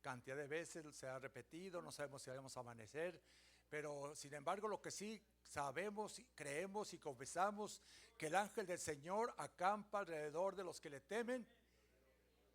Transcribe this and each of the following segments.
cantidad de veces se ha repetido, no sabemos si vamos a amanecer, pero sin embargo lo que sí sabemos, creemos y confesamos, que el ángel del Señor acampa alrededor de los que le temen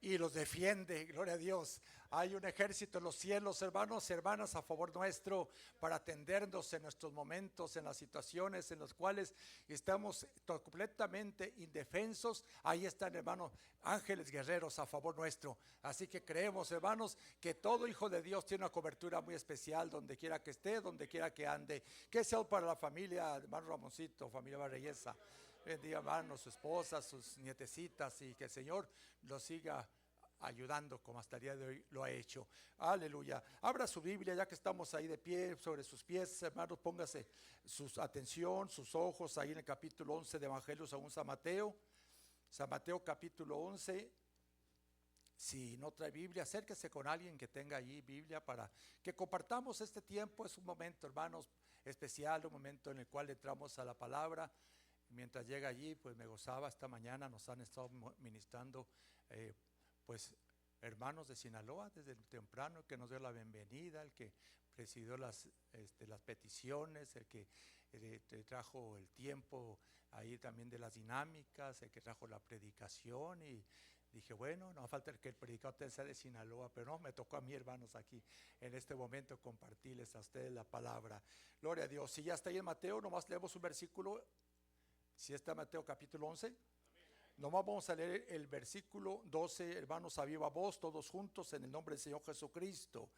y los defiende. Gloria a Dios. Hay un ejército en los cielos, hermanos y hermanas, a favor nuestro, para atendernos en nuestros momentos, en las situaciones en las cuales estamos completamente indefensos. Ahí están, hermanos, ángeles guerreros a favor nuestro. Así que creemos, hermanos, que todo hijo de Dios tiene una cobertura muy especial donde quiera que esté, donde quiera que ande. Que sea para la familia, hermano Ramoncito, familia Barreyesa. Bendiga, hermanos, su esposa, sus nietecitas, y que el Señor los siga ayudando como hasta el día de hoy lo ha hecho. Aleluya. Abra su Biblia, ya que estamos ahí de pie, sobre sus pies, hermanos, póngase su atención, sus ojos ahí en el capítulo 11 de Evangelio según San Mateo. San Mateo capítulo 11. Si no trae Biblia, acérquese con alguien que tenga allí Biblia para que compartamos este tiempo. Es un momento, hermanos, especial, un momento en el cual entramos a la palabra. Mientras llega allí, pues me gozaba. Esta mañana nos han estado ministrando pues hermanos de Sinaloa desde temprano, que nos dio la bienvenida, el que presidió las peticiones, el que trajo el tiempo ahí también de las dinámicas, el que trajo la predicación. Y dije, bueno, no falta que el predicador sea de Sinaloa, pero no, me tocó a mí, hermanos, aquí en este momento compartirles a ustedes la palabra. Gloria a Dios. Si ya está ahí en Mateo, nomás leemos un versículo. Si está en Mateo capítulo 11, nomás vamos a leer el versículo 12, hermanos, a viva voz, todos juntos, en el nombre del Señor Jesucristo.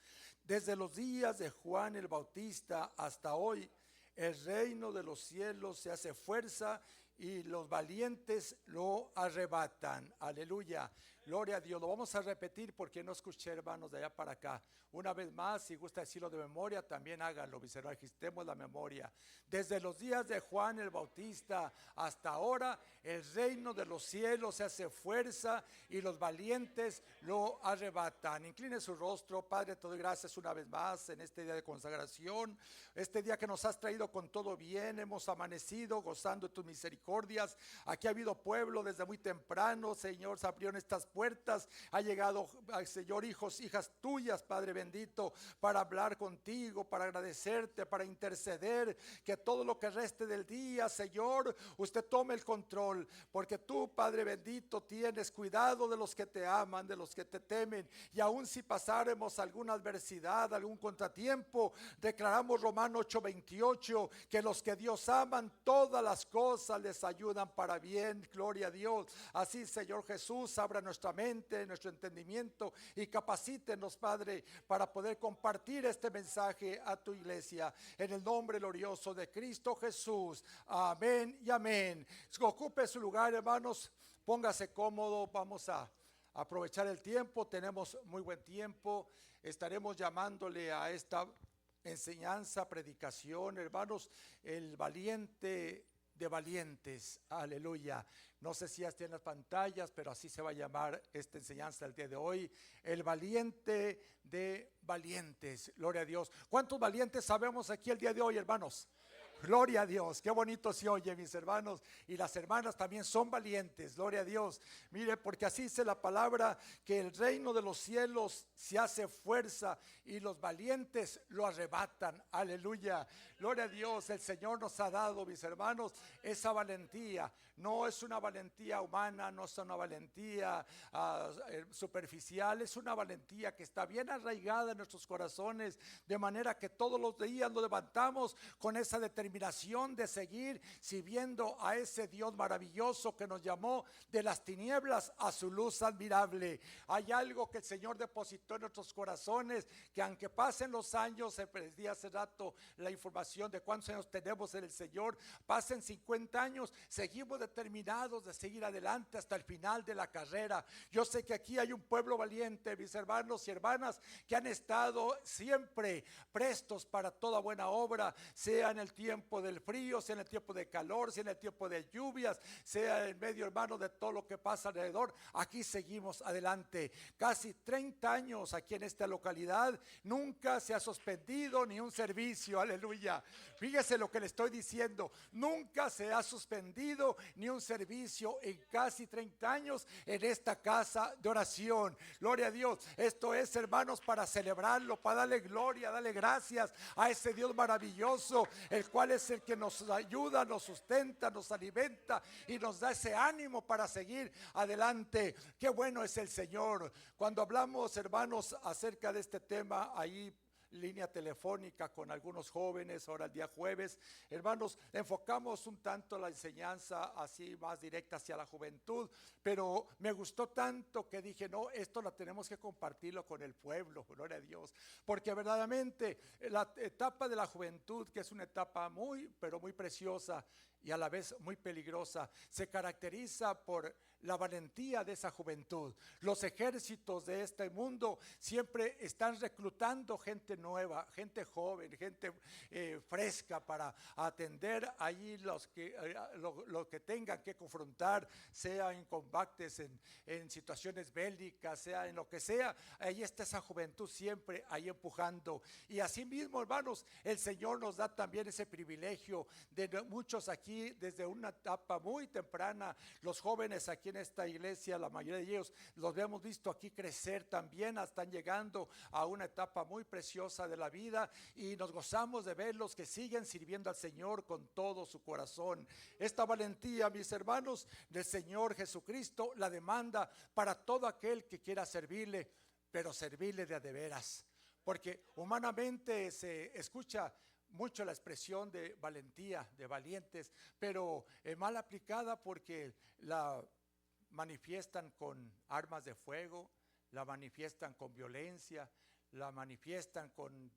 Desde los días de Juan el Bautista hasta hoy, el reino de los cielos se hace fuerza y los valientes lo arrebatan. Aleluya. Gloria a Dios. Lo vamos a repetir porque no escuché, hermanos, de allá para acá. Una vez más, si gusta decirlo de memoria, también háganlo, mis hermanos, registremos la memoria. Desde los días de Juan el Bautista hasta ahora, el reino de los cielos se hace fuerza y los valientes lo arrebatan. Incline su rostro. Padre, te doy gracias una vez más en este día de consagración, este día que nos has traído con todo bien. Hemos amanecido gozando de tus misericordias. Aquí ha habido pueblo desde muy temprano, Señor, se abrieron estas puertas, ha llegado, Señor, hijos, hijas tuyas, Padre bendito, para hablar contigo, para agradecerte, para interceder, que todo lo que reste del día, Señor, usted tome el control, porque tú, Padre bendito, tienes cuidado de los que te aman, de los que te temen. Y aun si pasáramos alguna adversidad, algún contratiempo, declaramos Romanos 8:28, que los que Dios aman, todas las cosas les ayudan para bien. Gloria a Dios. Así, Señor Jesús, abra nuestra mente, nuestro entendimiento y capacítenos, Padre, para poder compartir este mensaje a tu iglesia, en el nombre glorioso de Cristo Jesús. Amén y amén. Ocupe su lugar, hermanos, póngase cómodo. Vamos a aprovechar el tiempo, tenemos muy buen tiempo. Estaremos llamándole a esta enseñanza, predicación, hermanos, el valiente de valientes. Aleluya. No sé si ya está en las pantallas, pero así se va a llamar esta enseñanza el día de hoy, el valiente de valientes. Gloria a Dios. ¿Cuántos valientes sabemos aquí el día de hoy, hermanos? Gloria a Dios, qué bonito se oye, mis hermanos, y las hermanas también son valientes. Gloria a Dios. Mire, porque así dice la palabra, que el reino de los cielos se hace fuerza y los valientes lo arrebatan. Aleluya. Gloria a Dios. El Señor nos ha dado, mis hermanos, esa valentía. No es una valentía humana, no es una valentía superficial, es una valentía que está bien arraigada en nuestros corazones, de manera que todos los días nos levantamos con esa determinación de seguir sirviendo a ese Dios maravilloso que nos llamó de las tinieblas a su luz admirable. Hay algo que el Señor depositó en nuestros corazones, que aunque pasen los años, se pedí hace rato la información de cuántos años tenemos en el Señor, pasen 50 años, seguimos determinados de seguir adelante hasta el final de la carrera. Yo sé que aquí hay un pueblo valiente, mis hermanos y hermanas, que han estado siempre prestos para toda buena obra, sea en el tiempo tiempo del frío, sea en el tiempo de calor, sea en el tiempo de lluvias, sea en medio, hermano, de todo lo que pasa alrededor, aquí seguimos adelante. Casi 30 años aquí en esta localidad, nunca se ha suspendido ni un servicio, aleluya. Fíjese lo que le estoy diciendo, nunca se ha suspendido ni un servicio en casi 30 años en esta casa de oración. Gloria a Dios. Esto es, hermanos, para celebrarlo, para darle gloria, darle gracias a ese Dios maravilloso, el cual es el que nos ayuda, nos sustenta, nos alimenta y nos da ese ánimo para seguir adelante. Qué bueno es el Señor. Cuando hablamos, hermanos, acerca de este tema, ahí línea telefónica con algunos jóvenes, ahora el día jueves, hermanos, enfocamos un tanto la enseñanza así más directa hacia la juventud, pero me gustó tanto que dije, no, esto lo tenemos que compartirlo con el pueblo, gloria a Dios, porque verdaderamente la etapa de la juventud, que es una etapa muy, pero muy preciosa y a la vez muy peligrosa, se caracteriza por la valentía de esa juventud. Los ejércitos de este mundo siempre están reclutando gente nueva, gente joven, gente fresca para atender allí lo que tengan que confrontar, sea en combates, en situaciones bélicas, sea en lo que sea. Ahí está esa juventud siempre ahí empujando. Y así mismo, hermanos, el Señor nos da también ese privilegio de muchos aquí desde una etapa muy temprana, los jóvenes aquí en esta iglesia, la mayoría de ellos los hemos visto aquí crecer también, están llegando a una etapa muy preciosa de la vida y nos gozamos de verlos que siguen sirviendo al Señor con todo su corazón. Esta valentía, mis hermanos, del Señor Jesucristo la demanda para todo aquel que quiera servirle, pero servirle de a de veras, porque humanamente se escucha mucho la expresión de valentía, de valientes, pero mal aplicada porque la manifiestan con armas de fuego, la manifiestan con violencia, la manifiestan con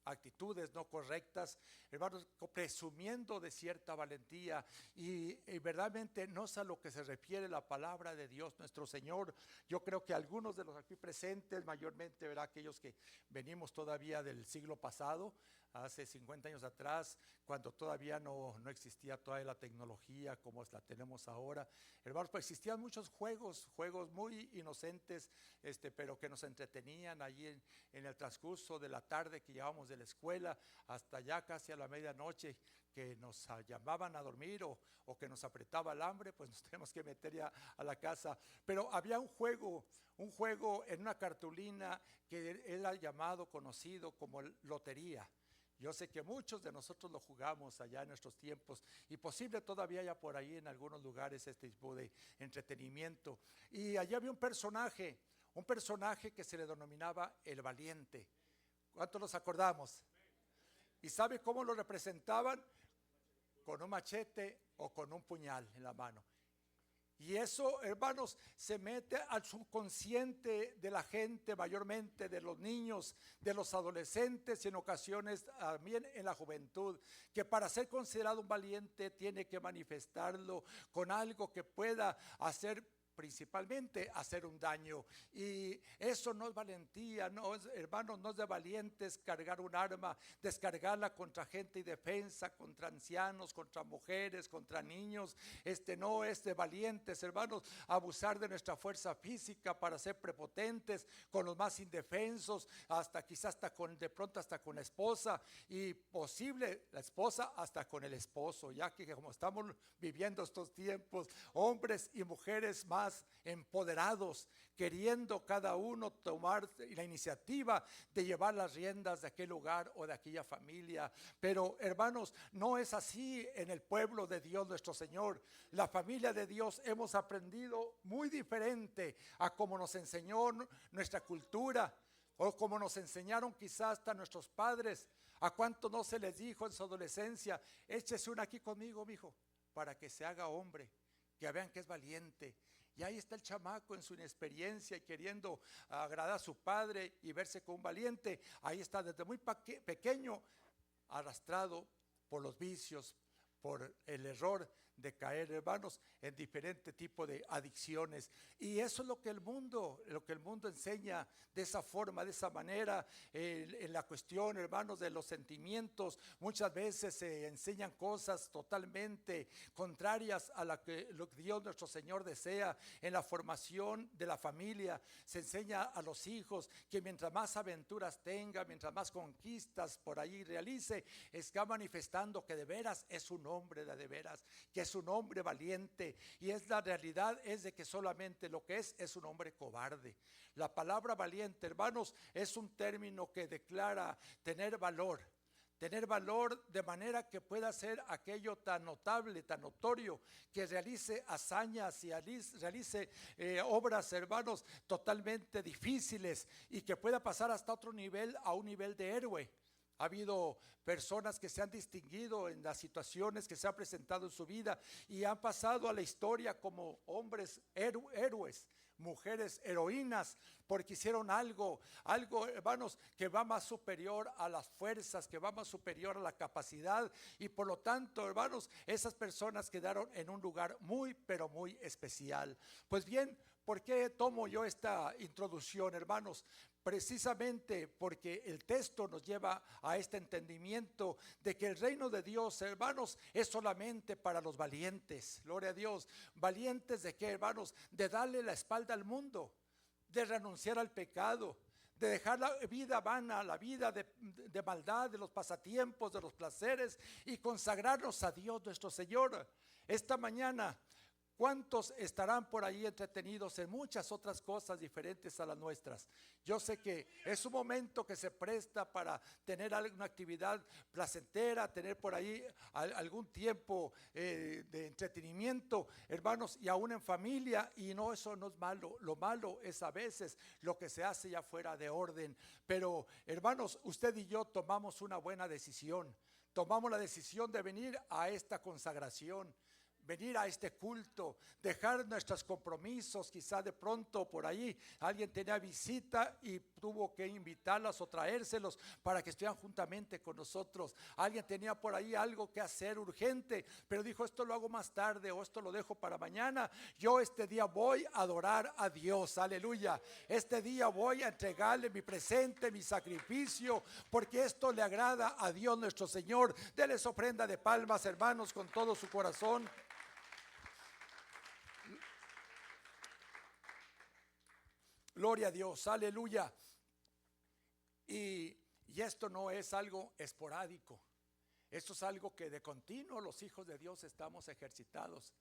actitudes no correctas, hermanos, presumiendo de cierta valentía y verdaderamente no es a lo que se refiere la palabra de Dios nuestro Señor. Yo creo que algunos de los aquí presentes, mayormente verá aquellos que venimos todavía del siglo pasado, hace 50 años atrás, cuando todavía no existía toda la tecnología como la tenemos ahora, hermanos, pues existían muchos juegos muy inocentes, pero que nos entretenían allí en el transcurso de la tarde que llevábamos de la escuela hasta ya casi a la medianoche, que nos llamaban a dormir o que nos apretaba el hambre, pues nos tenemos que meter ya a la casa. Pero había un juego en una cartulina que era llamado, conocido como lotería. Yo sé que muchos de nosotros lo jugamos allá en nuestros tiempos y posible todavía haya por ahí en algunos lugares este tipo de entretenimiento. Y allá había un personaje que se le denominaba el valiente. ¿Cuántos nos acordamos? ¿Y sabe cómo lo representaban? Con un machete o con un puñal en la mano. Y eso, hermanos, se mete al subconsciente de la gente, mayormente de los niños, de los adolescentes y en ocasiones también en la juventud, que para ser considerado un valiente tiene que manifestarlo con algo que pueda hacer, principalmente hacer un daño. Y eso no es valentía, no es, hermanos, no es de valientes cargar un arma, descargarla contra gente indefensa, contra ancianos, contra mujeres, contra niños. No es de valientes, hermanos, abusar de nuestra fuerza física para ser prepotentes con los más indefensos, de pronto hasta con la esposa y posible la esposa hasta con el esposo, ya que como estamos viviendo estos tiempos, hombres y mujeres más empoderados, queriendo cada uno tomar la iniciativa de llevar las riendas de aquel lugar o de aquella familia. Pero hermanos, no es así en el pueblo de Dios nuestro Señor. La familia de Dios hemos aprendido muy diferente a como nos enseñó nuestra cultura o como nos enseñaron quizás hasta nuestros padres. ¿A cuánto no se les dijo en su adolescencia: échese una aquí conmigo, mijo, para que se haga hombre, que vean que es valiente? Y ahí está el chamaco en su inexperiencia y queriendo agradar a su padre y verse como un valiente. Ahí está desde muy pequeño, arrastrado por los vicios, por el error de caer, hermanos, en diferente tipo de adicciones. Y eso es lo que el mundo enseña de esa forma, de esa manera, en la cuestión, hermanos, de los sentimientos. Muchas veces se enseñan cosas totalmente contrarias a lo que Dios nuestro Señor desea. En la formación de la familia se enseña a los hijos que mientras más aventuras tenga, mientras más conquistas por ahí realice, está manifestando que de veras es un hombre de veras, que es un hombre valiente. Y es la realidad, es de que solamente lo que es un hombre cobarde. La palabra valiente, hermanos, es un término que declara tener valor de manera que pueda hacer aquello tan notable, tan notorio, que realice hazañas y realice obras, hermanos, totalmente difíciles, y que pueda pasar hasta otro nivel, a un nivel de héroe. Ha habido personas que se han distinguido en las situaciones que se han presentado en su vida y han pasado a la historia como hombres héroes, mujeres heroínas, porque hicieron algo, hermanos, que va más superior a las fuerzas, que va más superior a la capacidad. Y por lo tanto, hermanos, esas personas quedaron en un lugar muy, pero muy especial. Pues bien, ¿por qué tomo yo esta introducción, hermanos? Precisamente porque el texto nos lleva a este entendimiento de que el reino de Dios, hermanos, es solamente para los valientes. Gloria a Dios. ¿Valientes de qué, hermanos? De darle la espalda al mundo, de renunciar al pecado, de dejar la vida vana, la vida de maldad, de los pasatiempos, de los placeres, y consagrarnos a Dios nuestro Señor. Esta mañana, ¿cuántos estarán por ahí entretenidos en muchas otras cosas diferentes a las nuestras? Yo sé que es un momento que se presta para tener alguna actividad placentera, tener por ahí algún tiempo de entretenimiento, hermanos, y aún en familia. Y no, eso no es malo. Lo malo es a veces lo que se hace ya fuera de orden. Pero, hermanos, usted y yo tomamos una buena decisión. Tomamos la decisión de venir a esta consagración, venir a este culto, dejar nuestros compromisos. Quizá de pronto por ahí alguien tenía visita y tuvo que invitarlas o traérselos para que estuvieran juntamente con nosotros. Alguien tenía por ahí algo que hacer urgente, pero dijo: esto lo hago más tarde, o esto lo dejo para mañana. Yo este día voy a adorar a Dios, aleluya. Este día voy a entregarle mi presente, mi sacrificio, porque esto le agrada a Dios nuestro Señor. Denles ofrenda de palmas, hermanos, con todo su corazón. Gloria a Dios, aleluya. Y esto no es algo esporádico. Esto es algo que de continuo los hijos de Dios estamos ejercitados.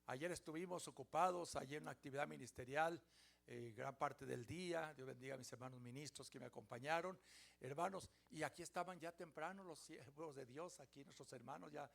Ayer estuvimos ocupados, ayer en una actividad ministerial, gran parte del día. Dios bendiga a mis hermanos ministros que me acompañaron, hermanos. Y aquí estaban ya temprano los siervos de Dios, aquí nuestros hermanos ya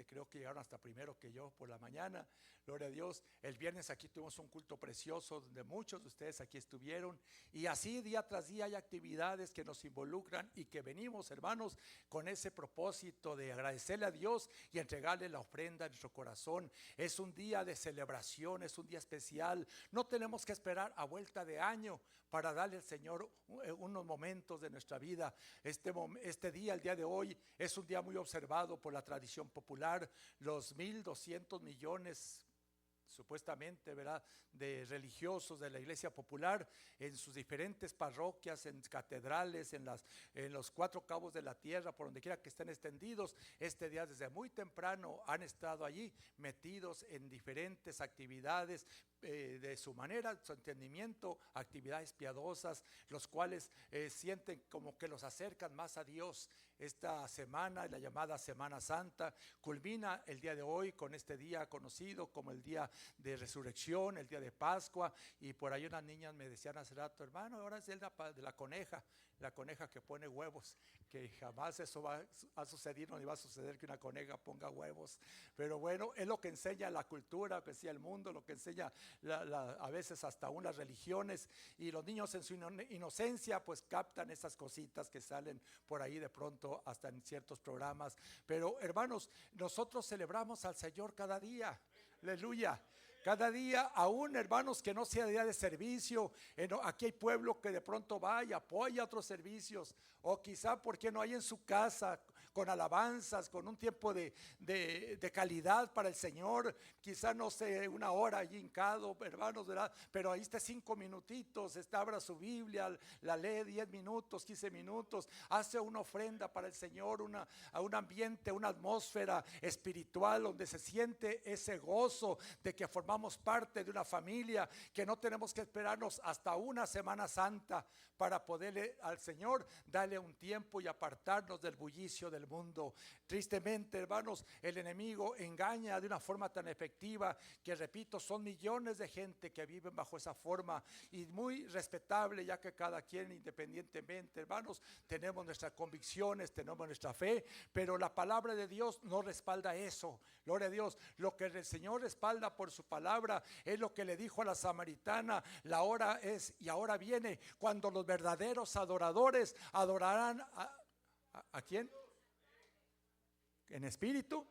creo que llegaron hasta primero que yo por la mañana. Gloria a Dios. El viernes aquí tuvimos un culto precioso donde muchos de ustedes aquí estuvieron. Y así día tras día hay actividades que nos involucran y que venimos, hermanos, con ese propósito de agradecerle a Dios y entregarle la ofrenda en nuestro corazón. Es un día de celebración, es un día especial. No tenemos que esperar a vuelta de año para darle al Señor unos momentos de nuestra vida. Este día, el día de hoy, es un día muy observado por la tradición popular. Los 1,200 millones supuestamente, ¿verdad?, de religiosos de la iglesia popular en sus diferentes parroquias, en catedrales, en los 4 cabos de la tierra, por donde quiera que estén extendidos. Este día desde muy temprano han estado allí metidos en diferentes actividades, de su manera, su entendimiento, actividades piadosas, los cuales sienten como que los acercan más a Dios. Esta semana, la llamada Semana Santa, culmina el día de hoy con este día conocido como el día de resurrección, el día de Pascua. Y por ahí unas niñas me decían hace rato: hermano, ahora es el de la coneja que pone huevos, que jamás eso va a suceder, no va a suceder que una coneja ponga huevos. Pero bueno, es lo que enseña la cultura, lo que enseña el mundo, lo que enseña a veces hasta aún las religiones. Y los niños en su inocencia pues captan esas cositas que salen por ahí de pronto hasta en ciertos programas. Pero hermanos, nosotros celebramos al Señor cada día, aleluya. Cada día, aún hermanos que no sea día de servicio, aquí hay pueblo que de pronto va y apoya otros servicios, o quizá porque no hay en su casa con alabanzas, con un tiempo de calidad para el Señor. Quizá no sé, una hora allí hincado, hermanos, ¿verdad? Pero ahí está 5 minutitos, abra su Biblia, la lee 10 minutos, 15 minutos, hace una ofrenda para el Señor, a un ambiente, una atmósfera espiritual donde se siente ese gozo de que formamos parte de una familia, que no tenemos que esperarnos hasta una Semana Santa para poderle al Señor darle un tiempo y apartarnos del bullicio del mundo. Tristemente, hermanos, el enemigo engaña de una forma tan efectiva que, repito, son millones de gente que viven bajo esa forma, y muy respetable, ya que cada quien independientemente, hermanos, tenemos nuestras convicciones, tenemos nuestra fe, pero la palabra de Dios no respalda eso. Gloria a Dios. Lo que el Señor respalda por su palabra es lo que le dijo a la samaritana: la hora es y ahora viene cuando los verdaderos adoradores adorarán ¿a quién? En espíritu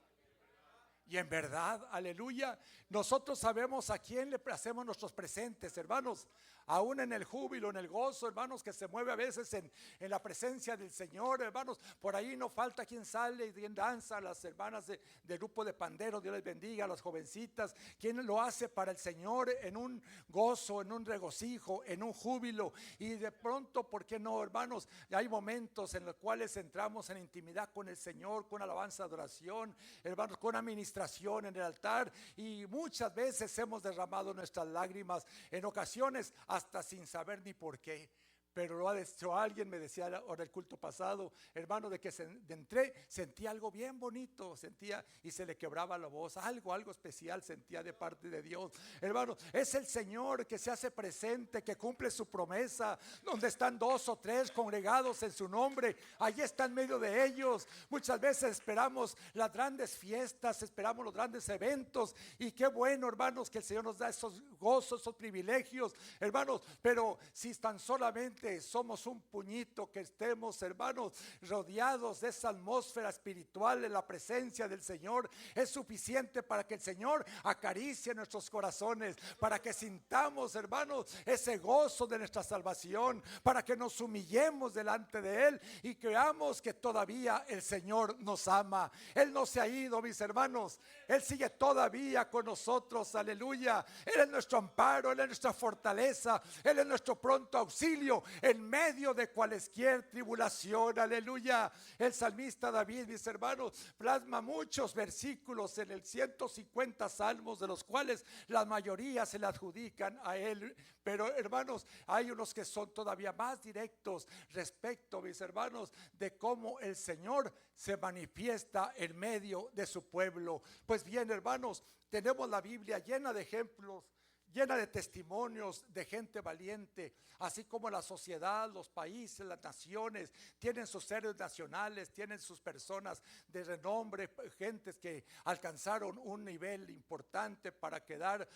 y en verdad. Aleluya. Nosotros sabemos a quién le hacemos nuestros presentes, hermanos. Aún en el júbilo, en el gozo, hermanos, que se mueve a veces en la presencia del Señor, hermanos. Por ahí no falta quien sale y quien danza. Las hermanas del grupo de panderos, Dios les bendiga, las jovencitas, quien lo hace para el Señor en un gozo, en un regocijo, en un júbilo. Y de pronto, ¿por qué no, hermanos? Hay momentos en los cuales entramos en intimidad con el Señor, con alabanza, adoración, hermanos, con administración en el altar, y muchas veces hemos derramado nuestras lágrimas, en ocasiones hasta sin saber ni por qué. Pero lo ha dicho alguien, me decía ahora el culto pasado, hermano, de que entré, sentía algo bien bonito, sentía, y se le quebraba la voz, algo especial sentía de parte de Dios. Hermano, es el Señor que se hace presente, que cumple su promesa. Donde están 2 o 3 congregados en su nombre, allí está en medio de ellos. Muchas veces esperamos las grandes fiestas, esperamos los grandes eventos, y qué bueno, hermanos, que el Señor nos da esos gozos, esos privilegios, hermanos. Pero si tan solamente somos un puñito, que estemos, hermanos, rodeados de esa atmósfera espiritual en la presencia del Señor, es suficiente para que el Señor acaricie nuestros corazones, para que sintamos, hermanos, ese gozo de nuestra salvación, para que nos humillemos delante de Él y creamos que todavía el Señor nos ama. Él no se ha ido, mis hermanos, Él sigue todavía con nosotros. Aleluya. Él es nuestro amparo, Él es nuestra fortaleza, Él es nuestro pronto auxilio en medio de cualesquier tribulación. Aleluya. El salmista David, mis hermanos, plasma muchos versículos en el 150 salmos, de los cuales la mayoría se le adjudican a él. Pero, hermanos, hay unos que son todavía más directos respecto, mis hermanos, de cómo el Señor se manifiesta en medio de su pueblo. Pues bien, hermanos, tenemos la Biblia llena de ejemplos, llena de testimonios de gente valiente, así como la sociedad, los países, las naciones tienen sus héroes nacionales, tienen sus personas de renombre, gentes que alcanzaron un nivel importante para quedar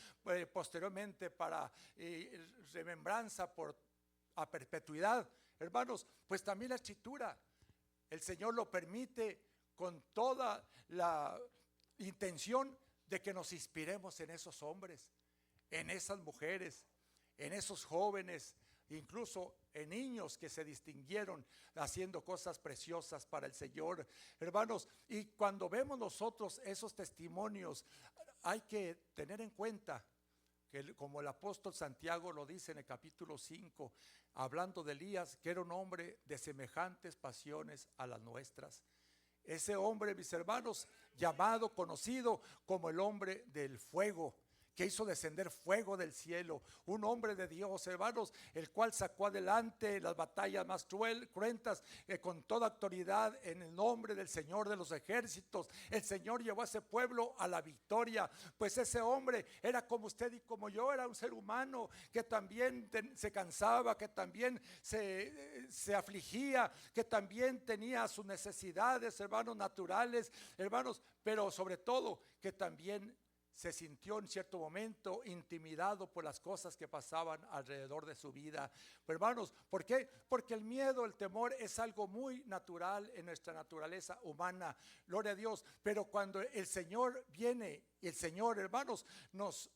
posteriormente para remembranza a perpetuidad. Hermanos, pues también la Escritura, el Señor lo permite con toda la intención de que nos inspiremos en esos hombres, en esas mujeres, en esos jóvenes, incluso en niños que se distinguieron haciendo cosas preciosas para el Señor, hermanos. Y cuando vemos nosotros esos testimonios, hay que tener en cuenta que, como el apóstol Santiago lo dice en el capítulo 5, hablando de Elías, que era un hombre de semejantes pasiones a las nuestras. Ese hombre, mis hermanos, llamado, conocido como el hombre del fuego, que hizo descender fuego del cielo, un hombre de Dios, hermanos, el cual sacó adelante las batallas más cruentas con toda autoridad en el nombre del Señor de los ejércitos. El Señor llevó a ese pueblo a la victoria. Pues ese hombre era como usted y como yo, era un ser humano que también se cansaba, que también se afligía, que también tenía sus necesidades, hermanos, naturales, hermanos, pero sobre todo que también se sintió en cierto momento intimidado por las cosas que pasaban alrededor de su vida. Pero, hermanos, ¿por qué? Porque el miedo, el temor es algo muy natural en nuestra naturaleza humana, gloria a Dios. Pero cuando el Señor viene, y el Señor, hermanos, nos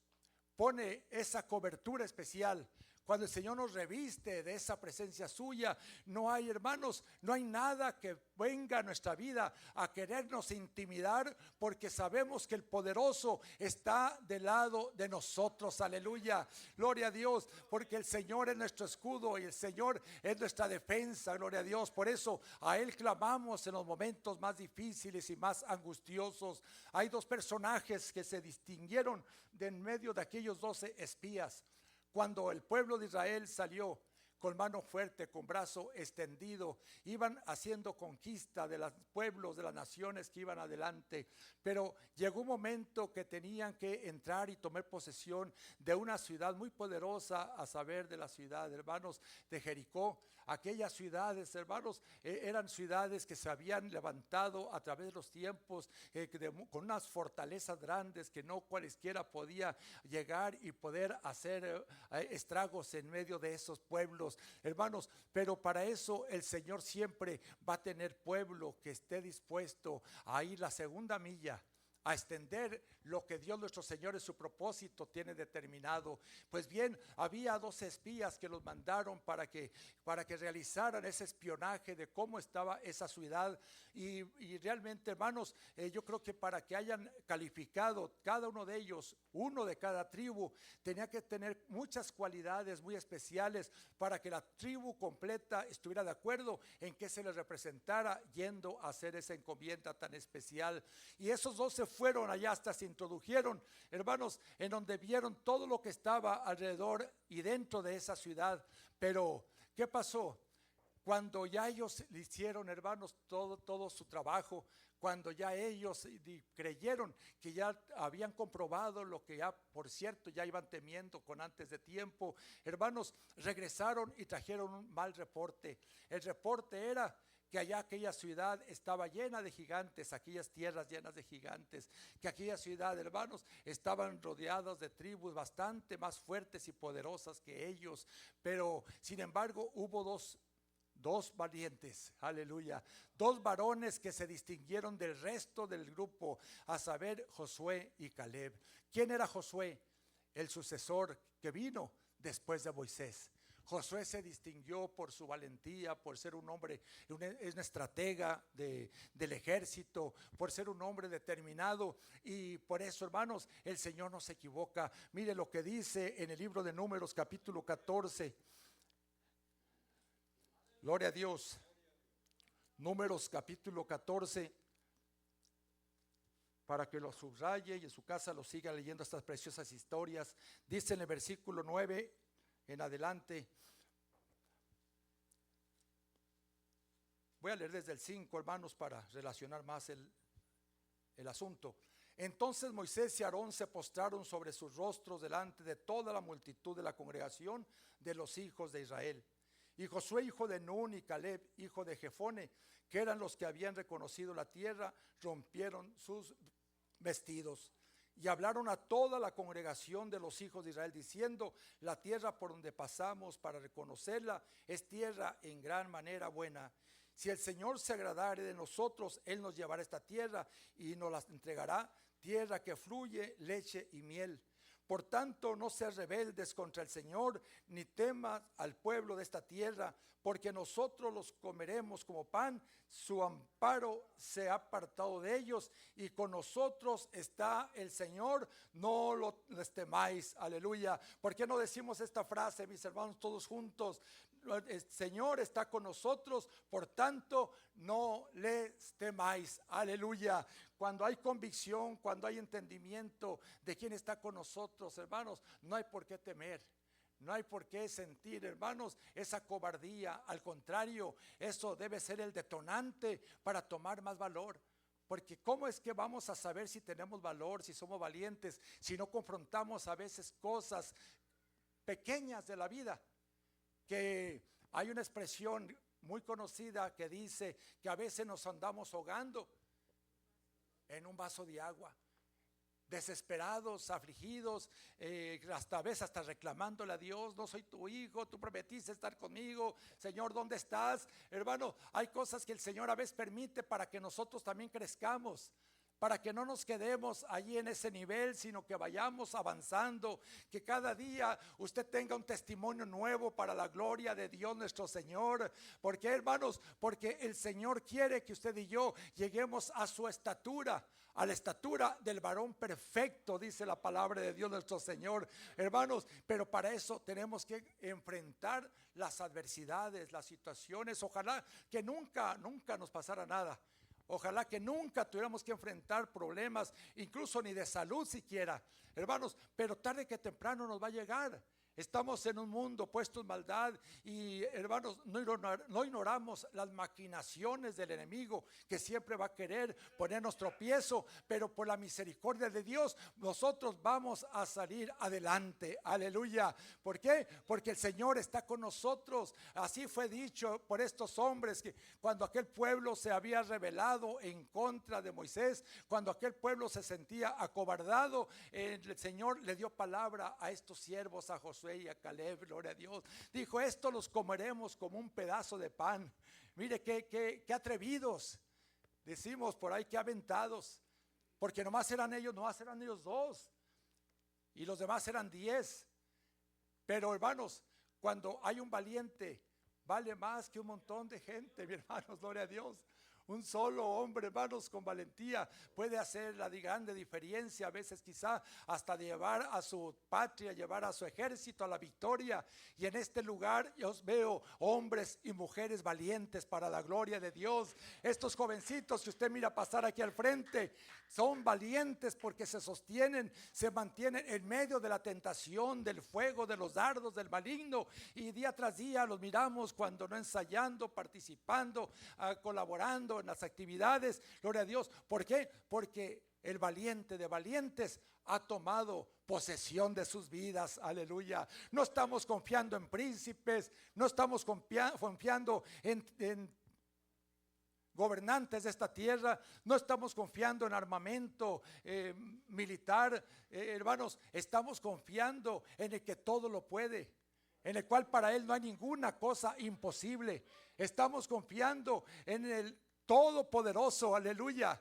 pone esa cobertura especial, cuando el Señor nos reviste de esa presencia suya, no hay, hermanos, no hay nada que venga a nuestra vida a querernos intimidar, porque sabemos que el poderoso está del lado de nosotros. Aleluya, gloria a Dios, porque el Señor es nuestro escudo y el Señor es nuestra defensa. Gloria a Dios. Por eso a Él clamamos en los momentos más difíciles y más angustiosos. Hay dos personajes que se distinguieron de en medio de aquellos 12 espías. Cuando el pueblo de Israel salió con mano fuerte, con brazo extendido, iban haciendo conquista de los pueblos, de las naciones que iban adelante, pero llegó un momento que tenían que entrar y tomar posesión de una ciudad muy poderosa, a saber, de la ciudad, hermanos, de Jericó. Aquellas ciudades, hermanos, eran ciudades que se habían levantado a través de los tiempos, con unas fortalezas grandes que no cualesquiera podía llegar y poder hacer estragos en medio de esos pueblos, hermanos. Pero para eso el Señor siempre va a tener pueblo que esté dispuesto a ir la segunda milla, a extender lo que Dios nuestro Señor en su propósito tiene determinado. Pues bien, había 12 espías que los mandaron para que realizaran ese espionaje de cómo estaba esa ciudad, y realmente, hermanos, yo creo que para que hayan calificado cada uno de ellos, uno de cada tribu, tenía que tener muchas cualidades muy especiales para que la tribu completa estuviera de acuerdo en que se les representara yendo a hacer esa encomienda tan especial. Y esos 12 fueron allá, hasta se introdujeron, hermanos, en donde vieron todo lo que estaba alrededor y dentro de esa ciudad. Pero ¿qué pasó? Cuando ya ellos hicieron, hermanos, todo su trabajo, cuando ya ellos creyeron que ya habían comprobado lo que ya, por cierto, ya iban temiendo con antes de tiempo, hermanos, regresaron y trajeron un mal reporte. El reporte era que allá aquella ciudad estaba llena de gigantes, aquellas tierras llenas de gigantes, que aquella ciudad, hermanos, estaban rodeadas de tribus bastante más fuertes y poderosas que ellos. Pero sin embargo hubo dos valientes, aleluya, dos varones que se distinguieron del resto del grupo, a saber, Josué y Caleb. ¿Quién era Josué? El sucesor que vino después de Moisés. Josué se distinguió por su valentía, por ser un hombre, un estratega del ejército, por ser un hombre determinado, y por eso, hermanos, el Señor no se equivoca. Mire lo que dice en el libro de Números, capítulo 14. Gloria a Dios. Números capítulo 14, para que lo subraye y en su casa lo siga leyendo estas preciosas historias. Dice en el versículo 9 en adelante. Voy a leer desde el 5, hermanos, para relacionar más el asunto. Entonces Moisés y Aarón se postraron sobre sus rostros delante de toda la multitud de la congregación de los hijos de Israel. Y Josué, hijo de Nun, y Caleb, hijo de Jefone, que eran los que habían reconocido la tierra, rompieron sus vestidos y hablaron a toda la congregación de los hijos de Israel, diciendo: la tierra por donde pasamos para reconocerla es tierra en gran manera buena. Si el Señor se agradare de nosotros, Él nos llevará esta tierra y nos la entregará, tierra que fluye leche y miel. Por tanto, no seas rebeldes contra el Señor, ni temas al pueblo de esta tierra, porque nosotros los comeremos como pan. Su amparo se ha apartado de ellos, y con nosotros está el Señor, no les temáis. Aleluya. ¿Por qué no decimos esta frase, mis hermanos, todos juntos? El Señor está con nosotros, por tanto no les temáis. Aleluya. Cuando hay convicción, cuando hay entendimiento de quién está con nosotros, hermanos, no hay por qué temer. No hay por qué sentir, hermanos, esa cobardía. Al contrario, eso debe ser el detonante para tomar más valor. Porque ¿cómo es que vamos a saber si tenemos valor, si somos valientes, si no confrontamos a veces cosas pequeñas de la vida? Que hay una expresión muy conocida que dice que a veces nos andamos ahogando en un vaso de agua, desesperados, afligidos, hasta a veces hasta reclamándole a Dios: no soy tu hijo, tú prometiste estar conmigo, Señor, ¿dónde estás? Hermano, hay cosas que el Señor a veces permite para que nosotros también crezcamos, para que no nos quedemos allí en ese nivel, sino que vayamos avanzando, que cada día usted tenga un testimonio nuevo para la gloria de Dios nuestro Señor. Porque, hermanos, porque el Señor quiere que usted y yo lleguemos a su estatura, a la estatura del varón perfecto, dice la palabra de Dios nuestro Señor, hermanos. Pero para eso tenemos que enfrentar las adversidades, las situaciones. Ojalá que nunca nos pasara nada. Ojalá que nunca tuviéramos que enfrentar problemas, incluso ni de salud siquiera, hermanos. Pero tarde que temprano nos va a llegar. Estamos en un mundo puesto en maldad y, hermanos, no ignoramos las maquinaciones del enemigo, que siempre va a querer ponernos tropiezo, pero por la misericordia de Dios nosotros vamos a salir adelante. Aleluya. ¿Por qué? Porque el Señor está con nosotros. Así fue dicho por estos hombres, que cuando aquel pueblo se había rebelado en contra de Moisés, cuando aquel pueblo se sentía acobardado, el Señor le dio palabra a estos siervos, a Josué y a Caleb, gloria a Dios. Dijo: esto los comeremos como un pedazo de pan. Mire qué atrevidos, decimos por ahí, que aventados, porque nomás eran ellos dos y los demás eran 10. Pero, hermanos, cuando hay un valiente, vale más que un montón de gente, mi hermanos, gloria a Dios. Un solo hombre, hermanos, con valentía puede hacer la grande diferencia, a veces quizá hasta llevar a su patria, llevar a su ejército a la victoria. Y en este lugar yo os veo hombres y mujeres valientes para la gloria de Dios. Estos jovencitos que usted mira pasar aquí al frente son valientes porque se sostienen, se mantienen en medio de la tentación, del fuego, de los dardos del maligno. Y día tras día los miramos, cuando no ensayando, participando, colaborando en las actividades, gloria a Dios. ¿Por qué? Porque el valiente de valientes ha tomado posesión de sus vidas. Aleluya. No estamos confiando en príncipes, no estamos confiando en gobernantes de esta tierra, no estamos confiando en armamento militar, hermanos. Estamos confiando en el que todo lo puede, en el cual para él no hay ninguna cosa imposible. Estamos confiando en el Todopoderoso, aleluya,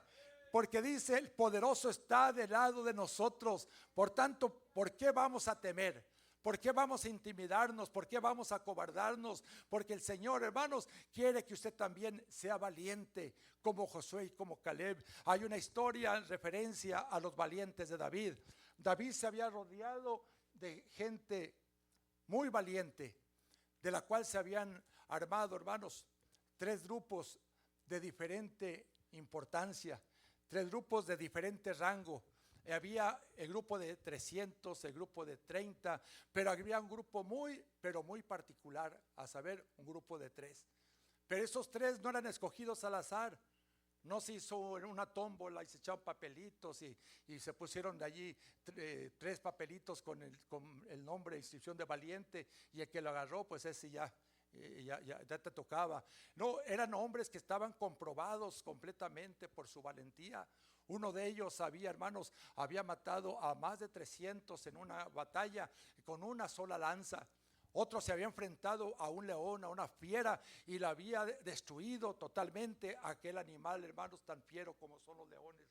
porque dice: el poderoso está del lado de nosotros. Por tanto, ¿por qué vamos a temer? ¿Por qué vamos a intimidarnos? ¿Por qué vamos a acobardarnos? Porque el Señor, hermanos, quiere que usted también sea valiente como Josué y como Caleb. Hay una historia en referencia a los valientes de David. David se había rodeado de gente muy valiente, de la cual se habían armado, hermanos, 3 grupos de diferente importancia, 3 grupos de diferente rango. Había el grupo de 300, el grupo de 30, pero había un grupo muy particular, a saber, un grupo de 3. Pero esos 3 no eran escogidos al azar. No se hizo en una tómbola y se echaron papelitos y se pusieron de allí 3 papelitos con el nombre, inscripción de valiente, y el que lo agarró, pues ese ya te tocaba. No, eran hombres que estaban comprobados completamente por su valentía. Uno de ellos había matado a más de 300 en una batalla con una sola lanza. Otro se había enfrentado a un león, a una fiera, y la había destruido totalmente, aquel animal, hermanos, tan fiero como son los leones.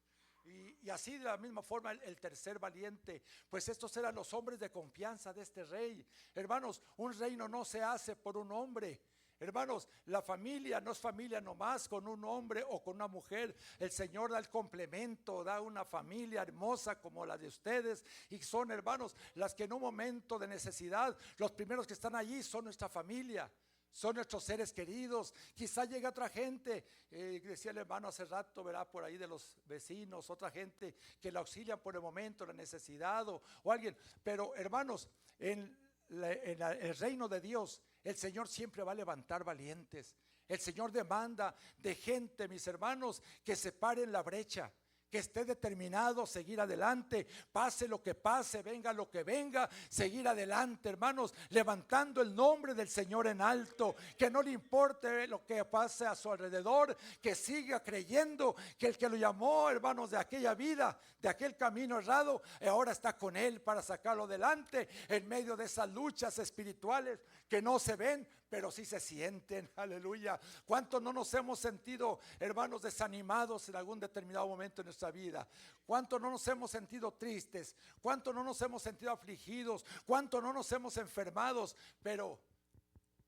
Y así, de la misma forma, el tercer valiente, pues estos eran los hombres de confianza de este rey. Hermanos, un reino no se hace por un hombre. Hermanos, la familia no es familia nomás con un hombre o con una mujer. El Señor da el complemento, da una familia hermosa como la de ustedes, y son, hermanos, las que en un momento de necesidad, los primeros que están allí son nuestra familia, son nuestros seres queridos. Quizá llega otra gente, decía el hermano hace rato, verá, por ahí de los vecinos, otra gente que la auxilian por el momento, la necesidad o alguien. Pero, hermanos, en el reino de Dios, el Señor siempre va a levantar valientes. El Señor demanda de gente, mis hermanos, que se pare en la brecha, que esté determinado a seguir adelante, pase lo que pase, venga lo que venga, seguir adelante, hermanos, levantando el nombre del Señor en alto, que no le importe lo que pase a su alrededor, que siga creyendo que el que lo llamó, hermanos, de aquella vida, de aquel camino errado, ahora está con él para sacarlo adelante en medio de esas luchas espirituales que no se ven, pero sí se sienten, aleluya. ¿Cuántos no nos hemos sentido, hermanos, desanimados en algún determinado momento de nuestra vida? ¿Cuántos no nos hemos sentido tristes? ¿Cuántos no nos hemos sentido afligidos? ¿Cuántos no nos hemos enfermados? Pero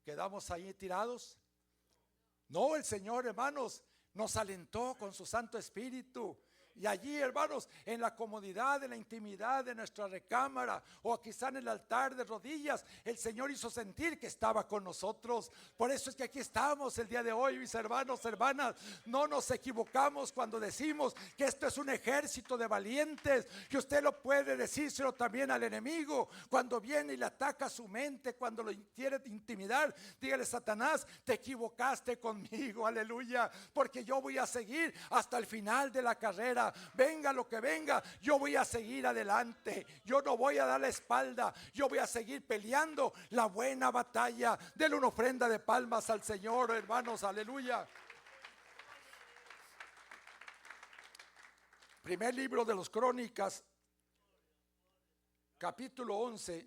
¿quedamos ahí tirados? No, el Señor, hermanos, nos alentó con su Santo Espíritu. Y allí, hermanos, en la comodidad, en la intimidad de nuestra recámara, o quizá en el altar de rodillas, el Señor hizo sentir que estaba con nosotros. Por eso es que aquí estamos el día de hoy, mis hermanos, hermanas. No nos equivocamos cuando decimos que esto es un ejército de valientes, que usted lo puede decírselo también al enemigo cuando viene y le ataca su mente, cuando lo quiere intimidar. Dígale: Satanás, te equivocaste conmigo, aleluya, porque yo voy a seguir hasta el final de la carrera. Venga lo que venga, yo voy a seguir adelante. Yo no voy a dar la espalda. Yo voy a seguir peleando la buena batalla. Denle una ofrenda de palmas al Señor, hermanos, aleluya. Primer libro de los Crónicas, capítulo 11,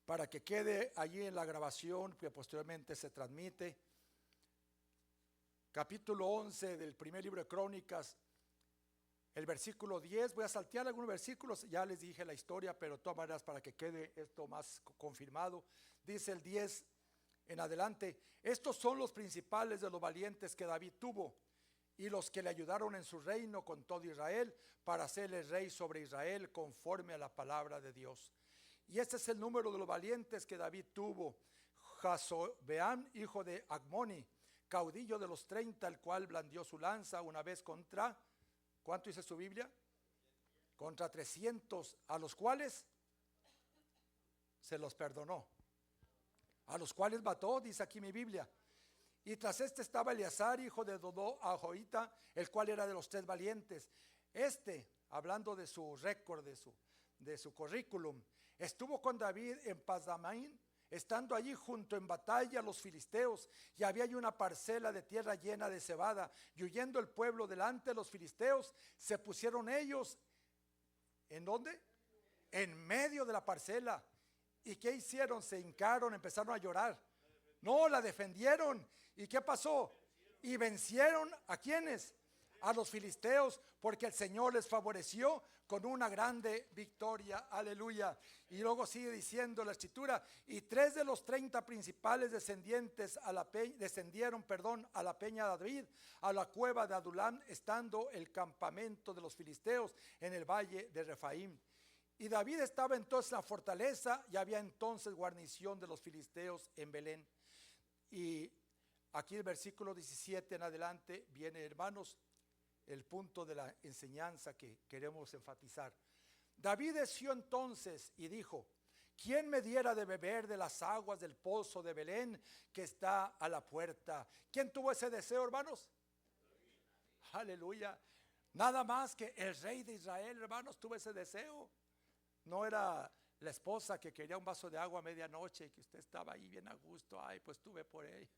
para que quede allí en la grabación que posteriormente se transmite. Capítulo 11 del primer libro de Crónicas, el versículo 10. Voy a saltear algunos versículos, ya les dije la historia, pero de todas maneras para que quede esto más confirmado. Dice el 10 en adelante: estos son los principales de los valientes que David tuvo, y los que le ayudaron en su reino con todo Israel, para hacerle rey sobre Israel conforme a la palabra de Dios. Y este es el número de los valientes que David tuvo: Jazobeam, hijo de Agmoni, caudillo de los 30, el cual blandió su lanza una vez contra, ¿cuánto dice su Biblia? Contra 300, a los cuales se los perdonó, a los cuales mató, dice aquí mi Biblia. Y tras este estaba Eleazar, hijo de Dodó Ahoita, el cual era de los 3 valientes. Hablando de su récord, de su currículum, estuvo con David en Pasdamaim, estando allí junto en batalla a los filisteos, y había allí una parcela de tierra llena de cebada, y huyendo el pueblo delante de los filisteos, se pusieron ellos, ¿en dónde? En medio de la parcela. ¿Y qué hicieron? Se hincaron, empezaron a llorar. No, la defendieron. ¿Y qué pasó? Y vencieron ¿a quiénes? A los filisteos, porque el Señor les favoreció con una grande victoria, aleluya. Y luego sigue diciendo la escritura: y 3 de los 30 principales descendieron a la peña de David, a la cueva de Adulam, estando el campamento de los filisteos en el valle de Refaim. Y David estaba entonces en la fortaleza, y había entonces guarnición de los filisteos en Belén. Y aquí el versículo 17 en adelante viene, hermanos, el punto de la enseñanza que queremos enfatizar. David deseó entonces y dijo: ¿quién me diera de beber de las aguas del pozo de Belén que está a la puerta? ¿Quién tuvo ese deseo, hermanos? Aleluya. Nada más que el rey de Israel, hermanos, tuvo ese deseo. No era la esposa que quería un vaso de agua a medianoche y que usted estaba ahí bien a gusto. Ay, pues tuve por ahí.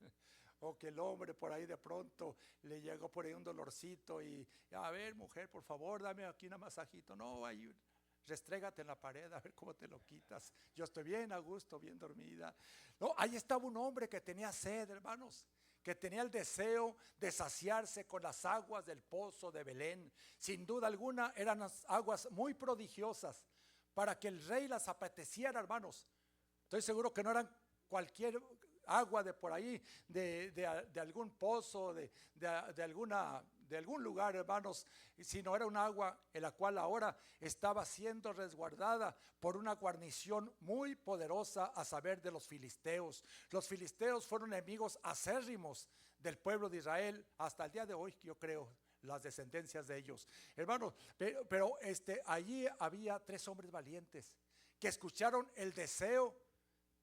O que el hombre por ahí de pronto le llegó por ahí un dolorcito y: a ver, mujer, por favor, dame aquí un masajito. No, ahí restrégate en la pared a ver cómo te lo quitas. Yo estoy bien a gusto, bien dormida. No, ahí estaba un hombre que tenía sed, hermanos, que tenía el deseo de saciarse con las aguas del pozo de Belén. Sin duda alguna eran las aguas muy prodigiosas para que el rey las apeteciera, hermanos. Estoy seguro que no eran cualquier agua de por ahí, de algún pozo, de algún lugar, hermanos, sino era un agua en la cual ahora estaba siendo resguardada por una guarnición muy poderosa, a saber, de los filisteos. Los filisteos fueron enemigos acérrimos del pueblo de Israel hasta el día de hoy, yo creo, las descendencias de ellos, hermanos. Pero allí había 3 hombres valientes que escucharon el deseo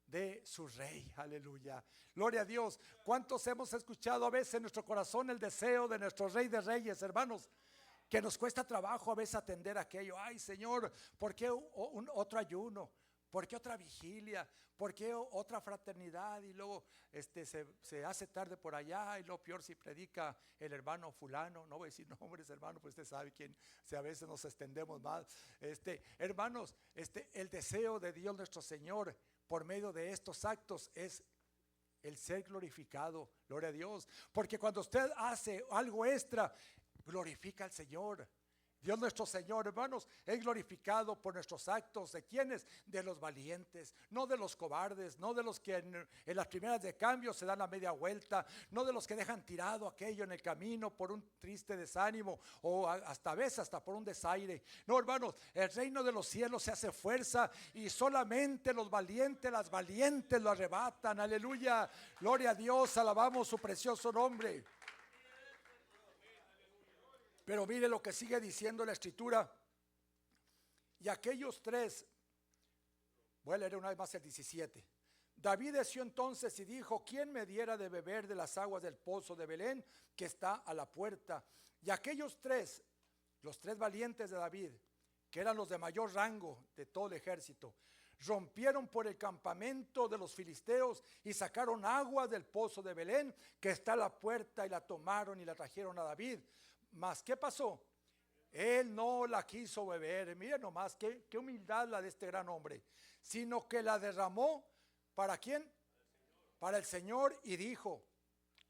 de su rey, aleluya, gloria a Dios. ¿Cuántos hemos escuchado a veces en nuestro corazón el deseo de nuestro Rey de Reyes, hermanos? Que nos cuesta trabajo a veces atender aquello. Ay, Señor, ¿por qué otro ayuno? ¿Por qué otra vigilia? ¿Por qué otra fraternidad? Y luego se hace tarde por allá, y lo peor si predica el hermano fulano. No voy a decir nombres, hermano, pues usted sabe quién. Si a veces nos extendemos más. Hermanos, el deseo de Dios nuestro Señor, por medio de estos actos es el ser glorificado, gloria a Dios. Porque cuando usted hace algo extra, glorifica al Señor. Dios nuestro Señor, hermanos, es glorificado por nuestros actos. ¿De quiénes? De los valientes, no de los cobardes, no de los que en las primeras de cambio se dan la media vuelta, no de los que dejan tirado aquello en el camino por un triste desánimo o hasta a veces hasta por un desaire. No, hermanos, el reino de los cielos se hace fuerza y solamente los valientes, las valientes lo arrebatan. Aleluya, gloria a Dios, alabamos su precioso nombre. Pero mire lo que sigue diciendo la escritura. Y aquellos tres, voy a leer una vez más el 17. David deseó entonces y dijo: ¿quién me diera de beber de las aguas del pozo de Belén que está a la puerta? Y aquellos tres, los tres valientes de David, que eran los de mayor rango de todo el ejército, rompieron por el campamento de los filisteos y sacaron agua del pozo de Belén que está a la puerta, y la tomaron y la trajeron a David. Mas, ¿qué pasó? Él no la quiso beber. Miren nomás, qué humildad la de este gran hombre. Sino que la derramó, ¿para quién? Para el Señor, y dijo: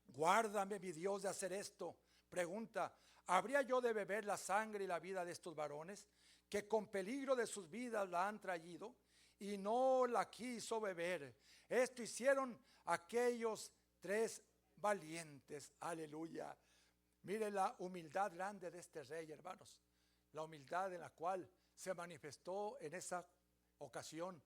guárdame, mi Dios, de hacer esto. Pregunta: ¿habría yo de beber la sangre y la vida de estos varones, que con peligro de sus vidas la han traído? Y no la quiso beber. Esto hicieron aquellos tres valientes. Aleluya. Mire la humildad grande de este rey, hermanos. La humildad en la cual se manifestó en esa ocasión,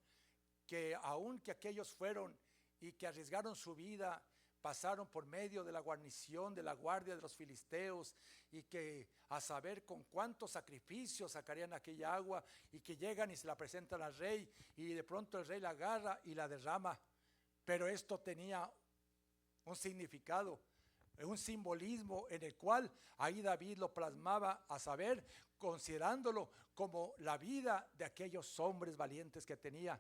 que aun que aquellos fueron y que arriesgaron su vida, pasaron por medio de la guarnición, de la guardia de los filisteos, y que a saber con cuántos sacrificios sacarían aquella agua, y que llegan y se la presentan al rey, y de pronto el rey la agarra y la derrama. Pero esto tenía un significado, un simbolismo en el cual ahí David lo plasmaba, a saber, considerándolo como la vida de aquellos hombres valientes que tenía,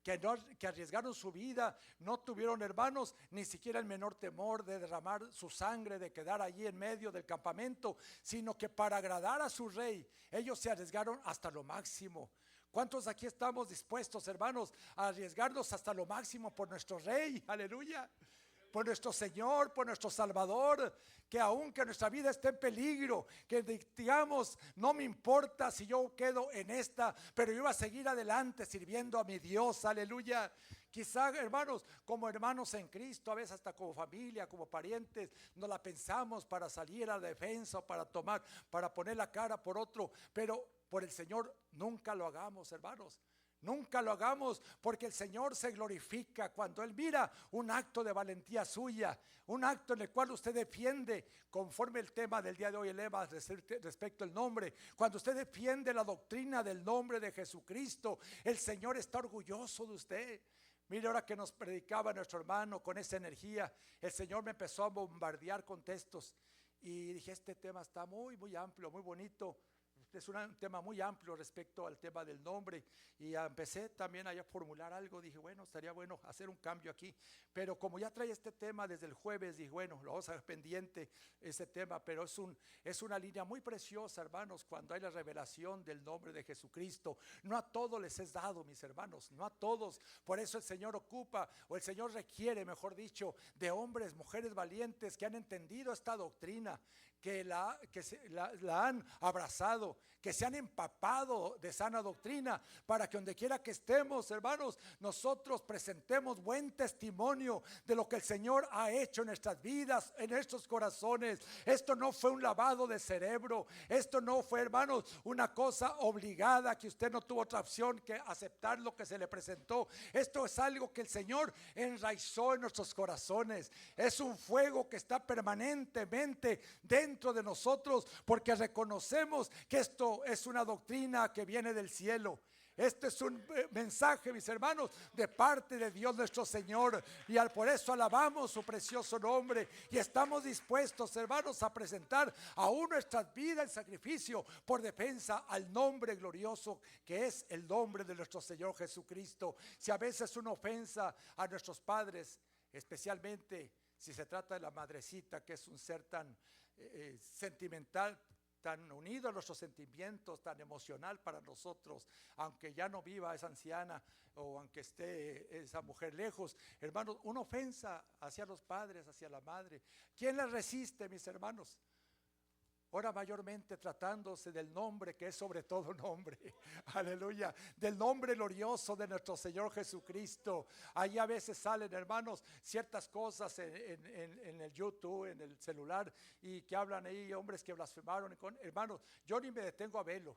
que arriesgaron su vida, no tuvieron, hermanos, ni siquiera el menor temor de derramar su sangre, de quedar allí en medio del campamento, sino que para agradar a su rey, ellos se arriesgaron hasta lo máximo. ¿Cuántos aquí estamos dispuestos, hermanos, a arriesgarnos hasta lo máximo por nuestro rey? Aleluya. Por nuestro Señor, por nuestro Salvador, que aunque nuestra vida esté en peligro, que digamos, no me importa si yo quedo en esta, pero yo voy a seguir adelante sirviendo a mi Dios, aleluya. Quizá, hermanos, como hermanos en Cristo, a veces hasta como familia, como parientes, no la pensamos para salir a la defensa, para tomar, para poner la cara por otro, pero por el Señor nunca lo hagamos, hermanos. Nunca lo hagamos, porque el Señor se glorifica cuando Él mira un acto de valentía suya, un acto en el cual usted defiende, conforme el tema del día de hoy, el lema respecto al nombre. Cuando usted defiende la doctrina del nombre de Jesucristo, el Señor está orgulloso de usted. Mire, ahora que nos predicaba nuestro hermano con esa energía, el Señor me empezó a bombardear con textos, y dije: este tema está muy, muy amplio, muy bonito. Es un tema muy amplio respecto al tema del nombre, y empecé también a formular algo. Dije, bueno, estaría bueno hacer un cambio aquí, pero como ya trae este tema desde el jueves, dije, bueno, lo vamos a ver pendiente ese tema, pero es una línea muy preciosa, hermanos, cuando hay la revelación del nombre de Jesucristo. No a todos les es dado, mis hermanos, no a todos. Por eso el Señor ocupa, o el Señor requiere, mejor dicho, de hombres, mujeres valientes que han entendido esta doctrina, que la han abrazado, que se han empapado de sana doctrina, para que donde quiera que estemos, hermanos, nosotros presentemos buen testimonio de lo que el Señor ha hecho en nuestras vidas, en nuestros corazones. Esto no fue un lavado de cerebro, esto no fue, hermanos, una cosa obligada, que usted no tuvo otra opción que aceptar lo que se le presentó. Esto es algo que el Señor enraizó en nuestros corazones. Es un fuego que está permanentemente dentro de nosotros, porque reconocemos que esto es una doctrina que viene del cielo. Este es un mensaje, mis hermanos, de parte de Dios nuestro Señor, y por eso alabamos su precioso nombre, y estamos dispuestos, hermanos, a presentar aún nuestras vidas en sacrificio por defensa al nombre glorioso que es el nombre de nuestro Señor Jesucristo. Si a veces es una ofensa a nuestros padres, especialmente si se trata de la madrecita, que es un ser tan sentimental, tan unido a nuestros sentimientos, tan emocional para nosotros, aunque ya no viva esa anciana o aunque esté esa mujer lejos. Hermanos, una ofensa hacia los padres, hacia la madre. ¿Quién la resiste, mis hermanos? Ahora mayormente tratándose del nombre que es sobre todo nombre, aleluya, del nombre glorioso de nuestro Señor Jesucristo. Ahí a veces salen, hermanos, ciertas cosas en el YouTube, en el celular, y que hablan ahí hombres que blasfemaron. Hermanos, yo ni me detengo a verlo.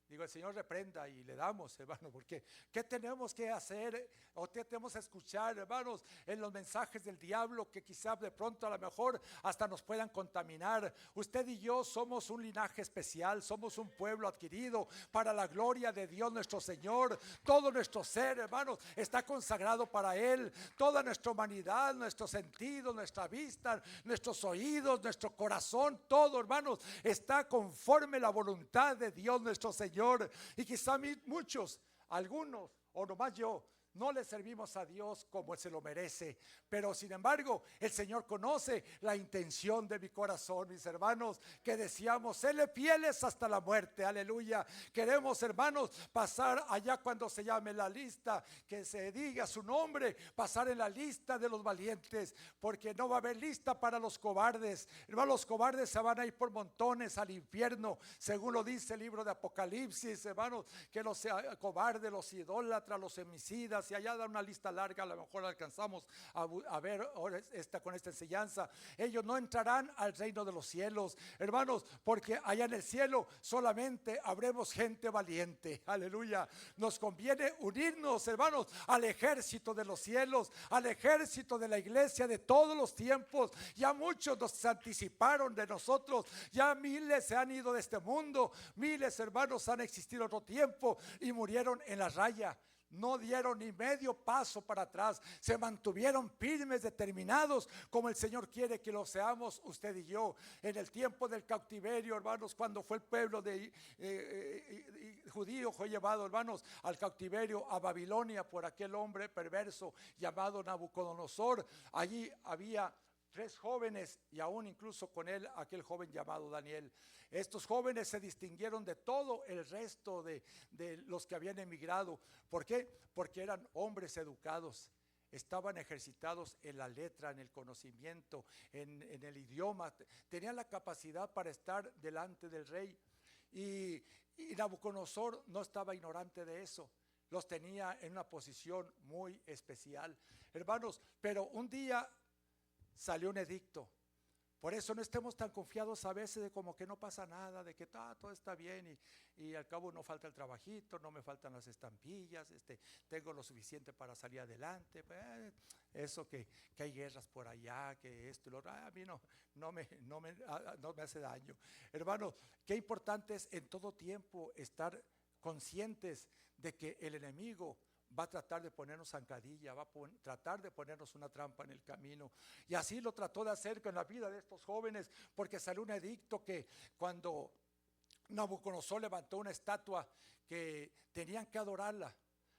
Digo, el Señor reprenda y le damos, hermano, porque ¿qué tenemos que hacer o qué tenemos que escuchar, hermanos, en los mensajes del diablo que quizá de pronto a lo mejor hasta nos puedan contaminar? Usted y yo somos un linaje especial, somos un pueblo adquirido para la gloria de Dios nuestro Señor. Todo nuestro ser, hermanos, está consagrado para Él. Toda nuestra humanidad, nuestros sentidos, nuestra vista, nuestros oídos, nuestro corazón, todo, hermanos, está conforme a la voluntad de Dios nuestro Señor. Y quizá muchos, algunos o nomás yo, no le servimos a Dios como Él se lo merece, pero sin embargo el Señor conoce la intención de mi corazón, mis hermanos, que deseamos serle fieles hasta la muerte, aleluya. Queremos, hermanos, pasar allá cuando se llame la lista, que se diga su nombre, pasar en la lista de los valientes, porque no va a haber lista para los cobardes. Hermanos, los cobardes se van a ir por montones al infierno, según lo dice el libro de Apocalipsis, hermanos, que los cobardes, los idólatras, los homicidas, y allá da una lista larga, a lo mejor alcanzamos a ver con esta enseñanza. Ellos no entrarán al reino de los cielos, hermanos, porque allá en el cielo solamente habremos gente valiente, aleluya. Nos conviene unirnos, hermanos, al ejército de los cielos, al ejército de la iglesia de todos los tiempos. Ya muchos nos anticiparon de nosotros, ya miles se han ido de este mundo, miles, hermanos, han existido en otro tiempo y murieron en la raya. No dieron ni medio paso para atrás, se mantuvieron firmes, determinados, como el Señor quiere que lo seamos usted y yo. En el tiempo del cautiverio, hermanos, cuando fue el pueblo de judío fue llevado, hermanos, al cautiverio a Babilonia por aquel hombre perverso llamado Nabucodonosor. Allí había 3 jóvenes y aún incluso con él aquel joven llamado Daniel. Estos jóvenes se distinguieron de todo el resto de los que habían emigrado. ¿Por qué? Porque eran hombres educados, estaban ejercitados en la letra, en el conocimiento, en el idioma, tenían la capacidad para estar delante del rey. Y Nabucodonosor no estaba ignorante de eso, los tenía en una posición muy especial, hermanos. Pero un día salió un edicto. Por eso no estemos tan confiados a veces de como que no pasa nada, de que todo está bien y al cabo no falta el trabajito, no me faltan las estampillas, tengo lo suficiente para salir adelante. Eso que hay guerras por allá, que esto y lo otro, a mí no me hace daño. Hermanos, qué importante es en todo tiempo estar conscientes de que el enemigo va a tratar de ponernos zancadilla, va a tratar de ponernos una trampa en el camino. Y así lo trató de hacer con la vida de estos jóvenes, porque salió un edicto que cuando Nabucodonosor levantó una estatua, que tenían que adorarla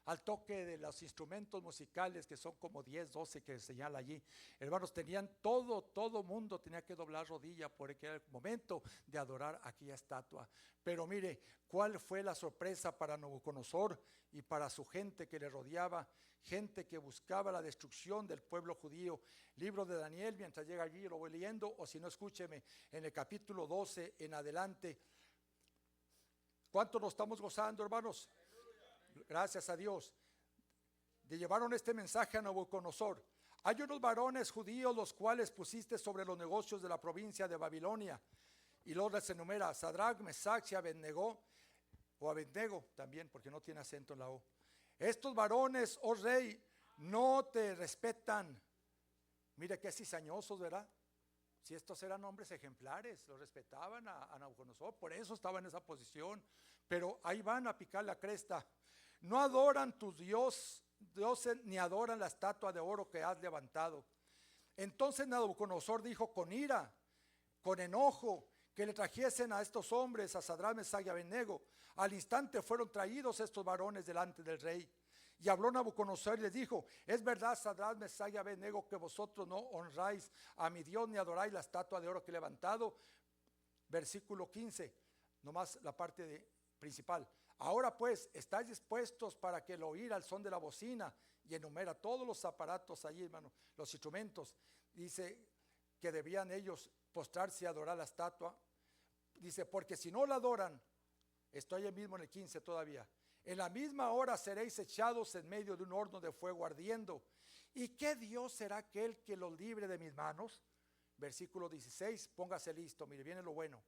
al toque de los instrumentos musicales, que son como 10, 12 que señala allí. Hermanos, tenían todo mundo tenía que doblar rodilla, porque era el momento de adorar aquella estatua. Pero mire, ¿cuál fue la sorpresa para Nabucodonosor y para su gente que le rodeaba? Gente que buscaba la destrucción del pueblo judío. Libro de Daniel, mientras llega allí lo voy leyendo, o si no, escúcheme, en el capítulo 12 en adelante. ¿Cuánto nos estamos gozando, hermanos? Gracias a Dios. Le llevaron este mensaje a Nabucodonosor: hay unos varones judíos los cuales pusiste sobre los negocios de la provincia de Babilonia. Y luego les enumera: Sadrach, Mesach y Abednego, o Abednego también, porque no tiene acento en la O. Estos varones, oh rey, no te respetan. Mire qué cizañosos, ¿verdad? Si estos eran hombres ejemplares, los respetaban a Nabucodonosor, por eso estaba en esa posición. Pero ahí van a picar la cresta. No adoran tus dioses, ni adoran la estatua de oro que has levantado. Entonces Nabucodonosor dijo con ira, con enojo, que le trajesen a estos hombres, a Sadrach, Mesach y Abednego. Al instante fueron traídos estos varones delante del rey. Y habló Nabucodonosor y les dijo: es verdad, Sadrach, Mesach y Abednego, que vosotros no honráis a mi Dios ni adoráis la estatua de oro que he levantado. Versículo 15. nomás la parte principal. Ahora pues, ¿estáis dispuestos para que el oír al son de la bocina? Y enumera todos los aparatos allí, hermano, los instrumentos. Dice que debían ellos postrarse y adorar la estatua. Dice, porque si no la adoran, estoy ahí mismo en el 15 todavía, en la misma hora seréis echados en medio de un horno de fuego ardiendo. ¿Y qué Dios será aquel que los libre de mis manos? Versículo 16, póngase listo, mire, viene lo bueno.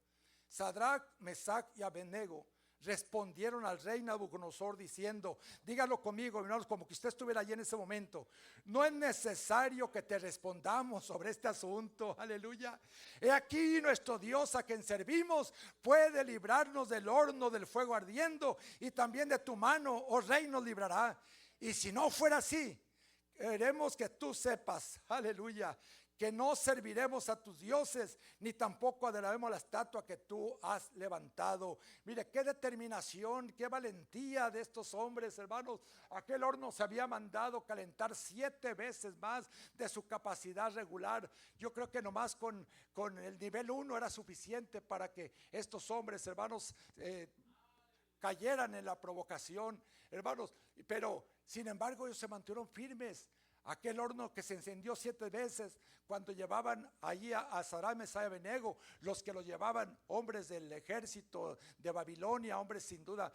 Sadrach, Mesach y Abednego respondieron al rey Nabucodonosor diciendo, dígalo conmigo, hermanos, como que usted estuviera allí en ese momento, no es necesario que te respondamos sobre este asunto, aleluya. He aquí nuestro Dios a quien servimos puede librarnos del horno del fuego ardiendo, y también de tu mano, oh rey, nos librará. Y si no fuera así, queremos que tú sepas, aleluya, que no serviremos a tus dioses, ni tampoco adoraremos la estatua que tú has levantado. Mire, qué determinación, qué valentía de estos hombres, hermanos. Aquel horno se había mandado calentar 7 veces más de su capacidad regular. Yo creo que nomás con el nivel 1 era suficiente para que estos hombres, hermanos, cayeran en la provocación, hermanos. Pero sin embargo ellos se mantuvieron firmes. Aquel horno que se encendió 7 veces, cuando llevaban allí a Sadrach, Mesach y Abednego, los que los llevaban, hombres del ejército de Babilonia, hombres sin duda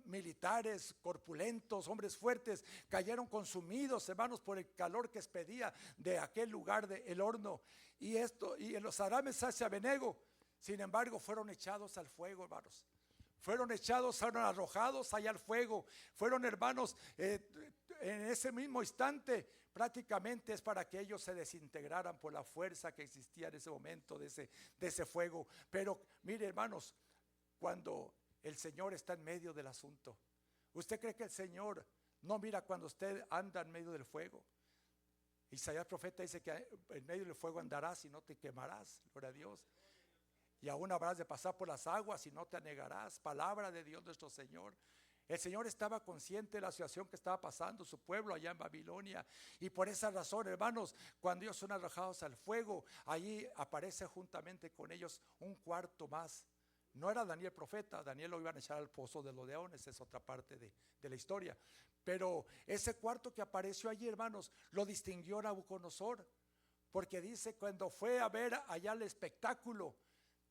militares, corpulentos, hombres fuertes, cayeron consumidos, hermanos, por el calor que expedía de aquel lugar del horno. Y los Sadrach, Mesach y Abednego, sin embargo, fueron echados al fuego, hermanos. Fueron arrojados allá al fuego. Fueron, hermanos, en ese mismo instante, prácticamente es para que ellos se desintegraran por la fuerza que existía en ese momento de ese fuego. Pero mire, hermanos, cuando el Señor está en medio del asunto, ¿usted cree que el Señor no mira cuando usted anda en medio del fuego? Isaías profeta dice que en medio del fuego andarás y no te quemarás, gloria a Dios. Y aún habrás de pasar por las aguas y no te anegarás. Palabra de Dios nuestro Señor. El Señor estaba consciente de la situación que estaba pasando su pueblo allá en Babilonia. Y por esa razón, hermanos, cuando ellos son arrojados al fuego, allí aparece juntamente con ellos un cuarto más. No era Daniel profeta, Daniel lo iban a echar al pozo de los leones, es otra parte de la historia. Pero ese cuarto que apareció allí, hermanos, lo distinguió Nabucodonosor. Porque dice, cuando fue a ver allá el espectáculo,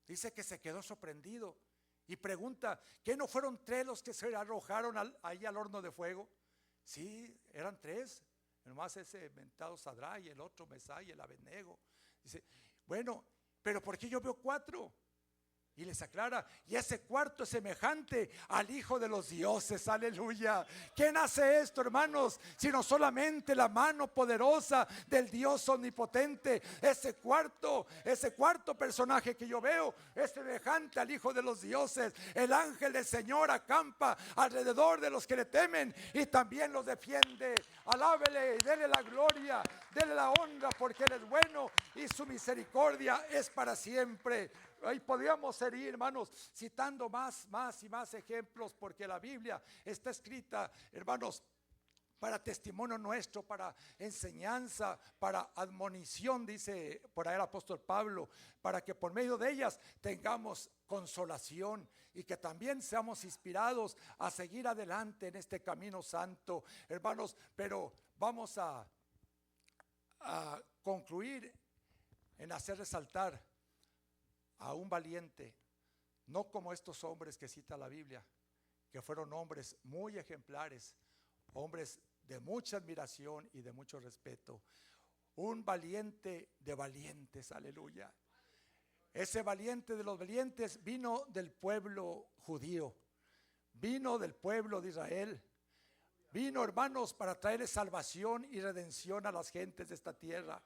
dice que se quedó sorprendido y pregunta, ¿qué no fueron 3 los que se arrojaron ahí al horno de fuego? Sí, eran 3, nomás ese mentado Sadrach y el otro Mesach y el Abednego. Dice, bueno, pero ¿por qué yo veo 4? Y les aclara, y ese cuarto es semejante al Hijo de los dioses, aleluya. ¿Quién hace esto, hermanos? Sino solamente la mano poderosa del Dios omnipotente. Ese cuarto personaje que yo veo es semejante al Hijo de los dioses. El ángel del Señor acampa alrededor de los que le temen y también los defiende. Alábele y dele la gloria, dele la honra, porque Él es bueno y su misericordia es para siempre. Ahí podríamos seguir, hermanos, citando más y más ejemplos, porque la Biblia está escrita, hermanos, para testimonio nuestro, para enseñanza, para admonición, dice por ahí el apóstol Pablo, para que por medio de ellas tengamos consolación y que también seamos inspirados a seguir adelante en este camino santo, hermanos. Pero vamos a concluir en hacer resaltar a un valiente, no como estos hombres que cita la Biblia, que fueron hombres muy ejemplares, hombres de mucha admiración y de mucho respeto. Un valiente de valientes, aleluya. Ese valiente de los valientes vino del pueblo judío, vino del pueblo de Israel, vino, hermanos, para traerle salvación y redención a las gentes de esta tierra.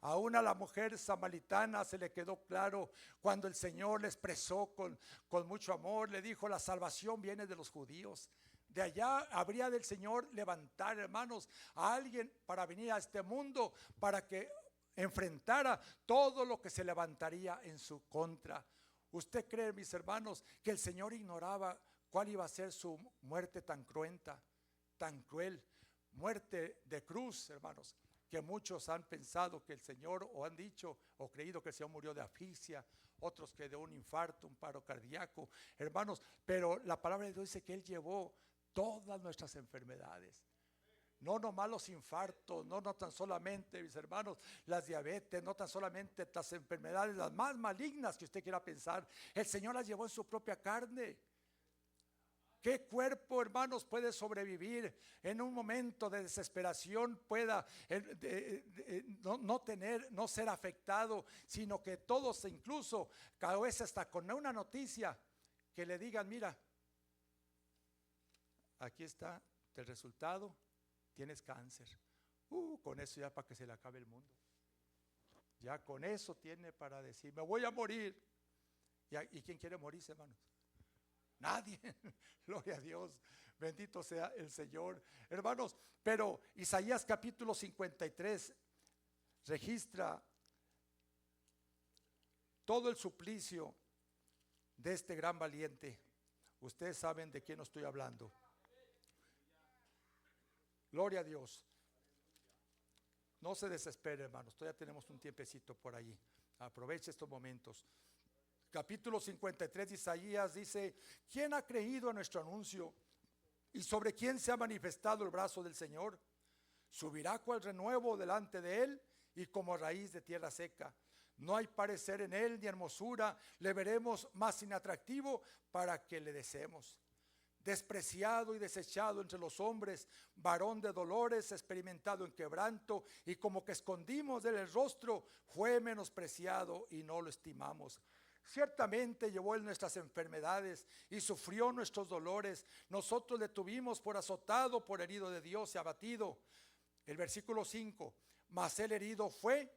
Aún a la mujer samaritana se le quedó claro cuando el Señor le expresó con mucho amor, le dijo, la salvación viene de los judíos. De allá habría del Señor levantar, hermanos, a alguien para venir a este mundo, para que enfrentara todo lo que se levantaría en su contra. ¿Usted cree, mis hermanos, que el Señor ignoraba cuál iba a ser su muerte tan cruenta, tan cruel? Muerte de cruz, hermanos. que muchos han pensado que el Señor, o han dicho o creído que el Señor murió de asfixia, otros que de un infarto, un paro cardíaco, hermanos, pero la palabra de Dios dice que Él llevó todas nuestras enfermedades. No nomás los infartos, no tan solamente, mis hermanos, las diabetes, no tan solamente las enfermedades, las más malignas que usted quiera pensar, el Señor las llevó en su propia carne. ¿Qué cuerpo, hermanos, puede sobrevivir en un momento de desesperación, pueda no ser afectado, sino que todos, incluso cada vez hasta con una noticia que le digan, mira, aquí está el resultado, tienes cáncer. Con eso ya para que se le acabe el mundo. Ya con eso tiene para decir, me voy a morir. ¿Y quién quiere morirse, hermanos? Nadie. Gloria a Dios. Bendito sea el Señor. Hermanos, pero Isaías capítulo 53 registra todo el suplicio de este gran valiente. Ustedes saben de quién estoy hablando. Gloria a Dios. No se desespere, hermanos. Todavía tenemos un tiempecito por allí. Aproveche estos momentos. Capítulo 53 de Isaías dice: ¿quién ha creído a nuestro anuncio? ¿Y sobre quién se ha manifestado el brazo del Señor? Subirá cual renuevo delante de él y como raíz de tierra seca. No hay parecer en él ni hermosura, le veremos más inatractivo para que le deseemos. Despreciado y desechado entre los hombres, varón de dolores, experimentado en quebranto, y como que escondimos de él el rostro, fue menospreciado y no lo estimamos. Ciertamente llevó él nuestras enfermedades y sufrió nuestros dolores. Nosotros le tuvimos por azotado, por herido de Dios y abatido. El versículo 5, mas él herido fue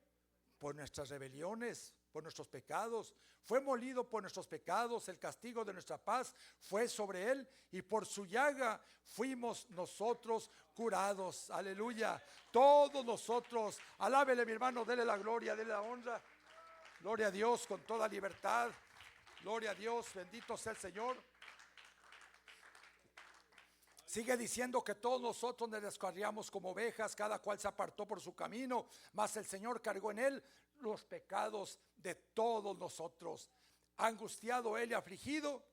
por nuestras rebeliones, por nuestros pecados, fue molido por nuestros pecados, el castigo de nuestra paz fue sobre él, y por su llaga fuimos nosotros curados. Aleluya. Todos nosotros, alábele, mi hermano, dele la gloria, dele la honra. Gloria a Dios con toda libertad. Gloria a Dios, bendito sea el Señor. Sigue diciendo que todos nosotros nos descarriamos como ovejas, cada cual se apartó por su camino, mas el Señor cargó en él los pecados de todos nosotros. Angustiado él y afligido,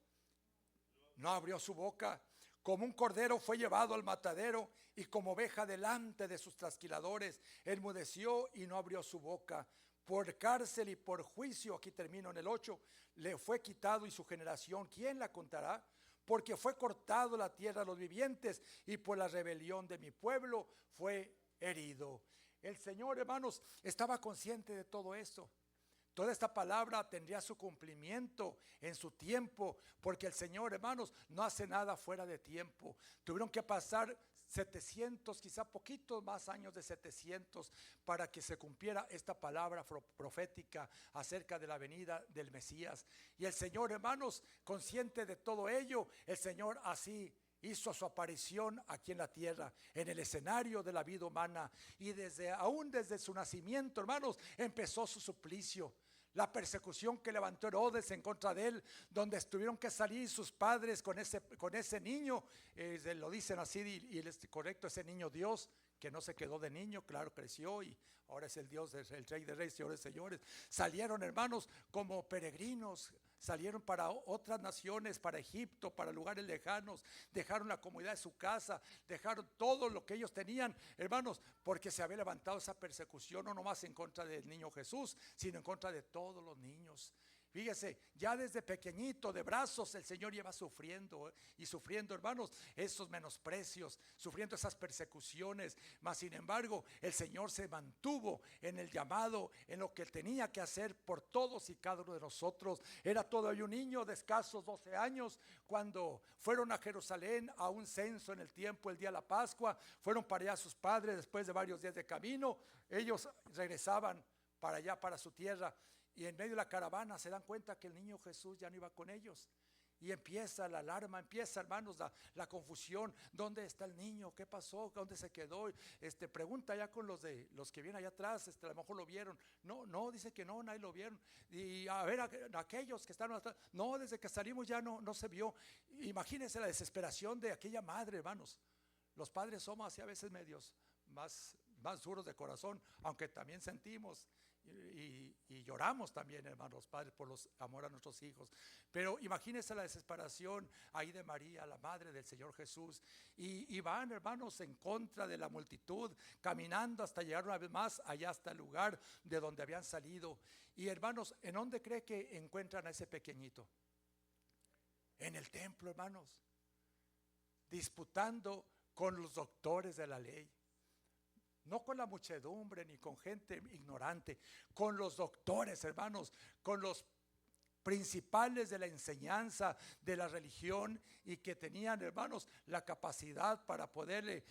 no abrió su boca. Como un cordero fue llevado al matadero, y como oveja delante de sus trasquiladores, enmudeció y no abrió su boca. Por cárcel y por juicio, aquí termino en el 8, le fue quitado, y su generación, ¿quién la contará? Porque fue cortado la tierra a los vivientes, y por la rebelión de mi pueblo fue herido. El Señor, hermanos, estaba consciente de todo esto. Toda esta palabra tendría su cumplimiento en su tiempo, porque el Señor, hermanos, no hace nada fuera de tiempo. Tuvieron que pasar 700, quizá poquitos más años de 700, para que se cumpliera esta palabra profética acerca de la venida del Mesías. Y el Señor, hermanos, consciente de todo ello, el Señor así hizo su aparición aquí en la tierra, en el escenario de la vida humana, y aún desde su nacimiento, hermanos, empezó su suplicio. La persecución que levantó Herodes en contra de él, donde tuvieron que salir sus padres con ese niño, lo dicen así, y es correcto, ese niño Dios, que no se quedó de niño, claro, creció y ahora es el Dios, el Rey de Reyes, Señor de Señores. Salieron, hermanos, como peregrinos, salieron para otras naciones, para Egipto, para lugares lejanos, dejaron la comodidad de su casa, dejaron todo lo que ellos tenían, hermanos, porque se había levantado esa persecución, no nomás en contra del niño Jesús, sino en contra de todos los niños. Fíjese, ya desde pequeñito de brazos el Señor lleva sufriendo y sufriendo, hermanos, esos menosprecios, sufriendo esas persecuciones. Mas sin embargo, el Señor se mantuvo en el llamado, en lo que él tenía que hacer por todos y cada uno de nosotros. Era todavía un niño de escasos 12 años cuando fueron a Jerusalén a un censo en el tiempo, el día de la Pascua. Fueron para allá sus padres después de varios días de camino. Ellos regresaban para allá, para su tierra. Y en medio de la caravana se dan cuenta que el niño Jesús ya no iba con ellos. Y empieza la alarma, empieza, hermanos, la confusión. ¿Dónde está el niño? ¿Qué pasó? ¿Dónde se quedó? Pregunta ya con los que vienen allá atrás, a lo mejor lo vieron. No, dice que no, nadie lo vieron. Y a ver, aquellos que están atrás, no, desde que salimos ya no se vio. Imagínense la desesperación de aquella madre, hermanos. Los padres somos así a veces medios más más duros de corazón, aunque también sentimos y lloramos también, hermanos padres, por los amor a nuestros hijos. Pero imagínense la desesperación ahí de María, la madre del Señor Jesús, y van, hermanos, en contra de la multitud, caminando hasta llegar una vez más allá hasta el lugar de donde habían salido. Y hermanos, ¿en dónde cree que encuentran a ese pequeñito? En el templo, hermanos, disputando con los doctores de la ley. No con la muchedumbre ni con gente ignorante, con los doctores, hermanos, con los principales de la enseñanza de la religión, y que tenían, hermanos, la capacidad para poderle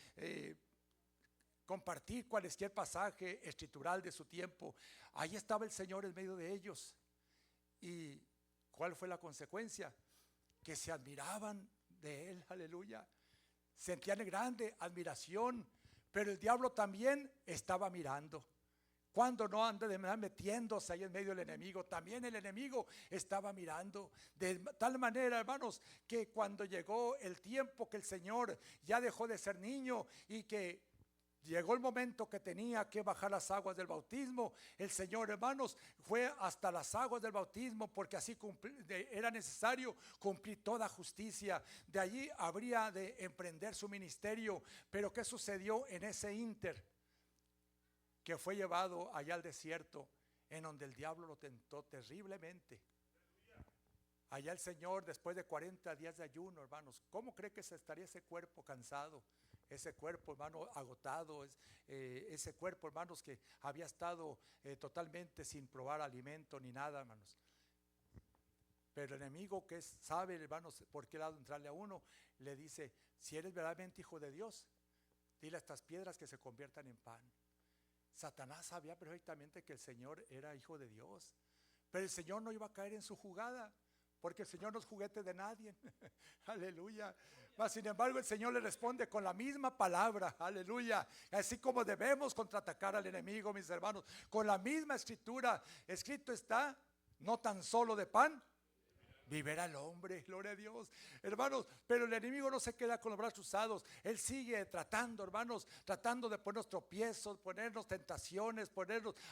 compartir cualquier pasaje escritural de su tiempo. Ahí estaba el Señor en medio de ellos. ¿Y cuál fue la consecuencia? Que se admiraban de Él, aleluya. Sentían grande admiración. Pero el diablo también estaba mirando. Cuando no anda de metiéndose ahí en medio del enemigo, también el enemigo estaba mirando. De tal manera, hermanos, que cuando llegó el tiempo que el Señor ya dejó de ser niño y que llegó el momento que tenía que bajar las aguas del bautismo, el Señor, hermanos, fue hasta las aguas del bautismo, porque así era necesario cumplir toda justicia. De allí habría de emprender su ministerio. Pero ¿qué sucedió en ese ínter? Que fue llevado allá al desierto, en donde el diablo lo tentó terriblemente. Allá el Señor, después de 40 días de ayuno, hermanos, ¿cómo cree que se estaría ese cuerpo cansado? Ese cuerpo, hermano, agotado, ese cuerpo, hermanos, que había estado totalmente sin probar alimento ni nada, hermanos. Pero el enemigo, que sabe, hermanos, por qué lado entrarle a uno, le dice: si eres verdaderamente hijo de Dios, dile a estas piedras que se conviertan en pan. Satanás sabía perfectamente que el Señor era hijo de Dios, pero el Señor no iba a caer en su jugada, porque el Señor no es juguete de nadie. Aleluya. Mas sin embargo el Señor le responde con la misma palabra, aleluya. Así como debemos contraatacar al enemigo, mis hermanos, con la misma escritura. Escrito está: no tan solo de pan vivirá el hombre, gloria a Dios, hermanos. Pero el enemigo no se queda con los brazos cruzados. Él sigue tratando, hermanos, tratando de ponernos tropiezos, ponernos tentaciones,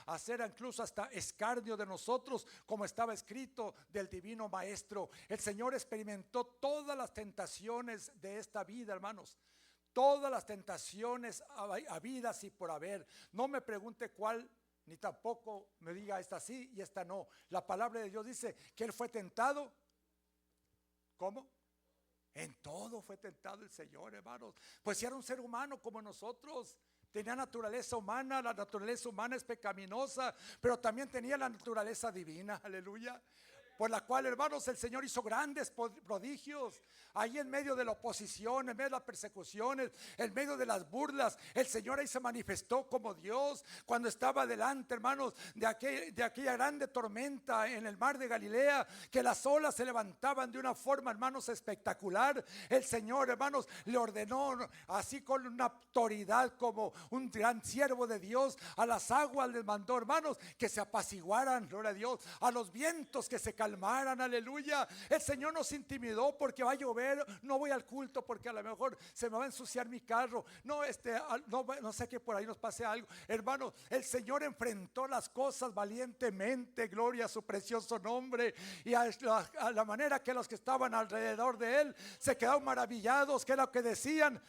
hacer incluso hasta escarnio de nosotros, como estaba escrito del divino maestro. El Señor experimentó todas las tentaciones de esta vida, hermanos. Todas las tentaciones habidas y por haber. No me pregunte cuál, ni tampoco me diga esta sí y esta no. La palabra de Dios dice que Él fue tentado. ¿Cómo? En todo fue tentado el Señor, hermanos. Pues si era un ser humano como nosotros, tenía naturaleza humana. La naturaleza humana es pecaminosa, pero también tenía la naturaleza divina, aleluya, por la cual, hermanos, el Señor hizo grandes prodigios. Ahí en medio de la oposición, en medio de las persecuciones, en medio de las burlas, el Señor ahí se manifestó como Dios. Cuando estaba delante, hermanos, de aquella grande tormenta en el mar de Galilea, que las olas se levantaban de una forma, hermanos, espectacular, el Señor, hermanos, le ordenó, así con una autoridad como un gran siervo de Dios, a las aguas les mandó, hermanos, que se apaciguaran, gloria a Dios, a los vientos que se calmaran, aleluya. El Señor nos intimidó porque va a llover. No voy al culto porque a lo mejor se me va a ensuciar mi carro. No sé que por ahí nos pase algo. Hermano, el Señor enfrentó las cosas valientemente, gloria a su precioso nombre. Y a la manera que los que estaban alrededor de Él se quedaron maravillados, que era lo que decían: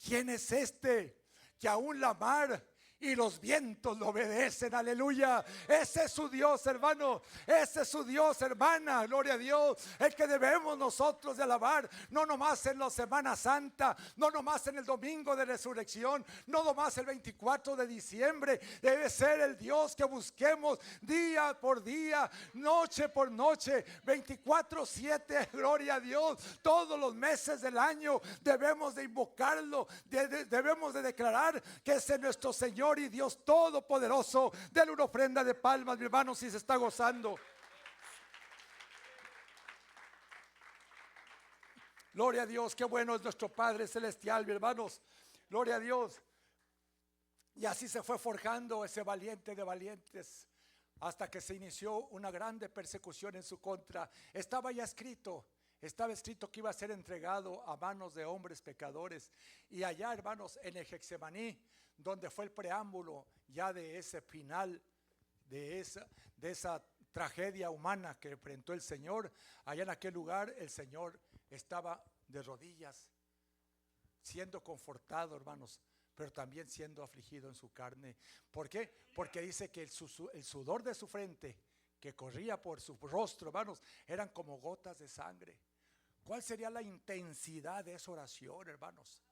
¿quién es este que aún la mar y los vientos lo obedecen? Aleluya. Ese es su Dios, hermano. Ese es su Dios, hermana. Gloria a Dios. El que debemos nosotros de alabar, no nomás en la Semana Santa, no nomás en el domingo de resurrección, no nomás el 24 de diciembre. Debe ser el Dios que busquemos día por día, noche por noche, 24/7. Gloria a Dios. Todos los meses del año debemos de invocarlo. Debemos de declarar que es nuestro Señor y Dios todopoderoso. Denle una ofrenda de palmas, mi hermano, si se está gozando. Gloria a Dios, qué bueno es nuestro Padre Celestial, mi hermanos. Gloria a Dios. Y así se fue forjando ese valiente de valientes, hasta que se inició una grande persecución en su contra. Estaba escrito que iba a ser entregado a manos de hombres pecadores. Y allá, hermanos, en el Getsemaní, donde fue el preámbulo ya de ese final, de esa tragedia humana que enfrentó el Señor. Allá en aquel lugar el Señor estaba de rodillas, siendo confortado, hermanos, pero también siendo afligido en su carne. ¿Por qué? Porque dice que el sudor de su frente que corría por su rostro, hermanos, eran como gotas de sangre. ¿Cuál sería la intensidad de esa oración, hermanos?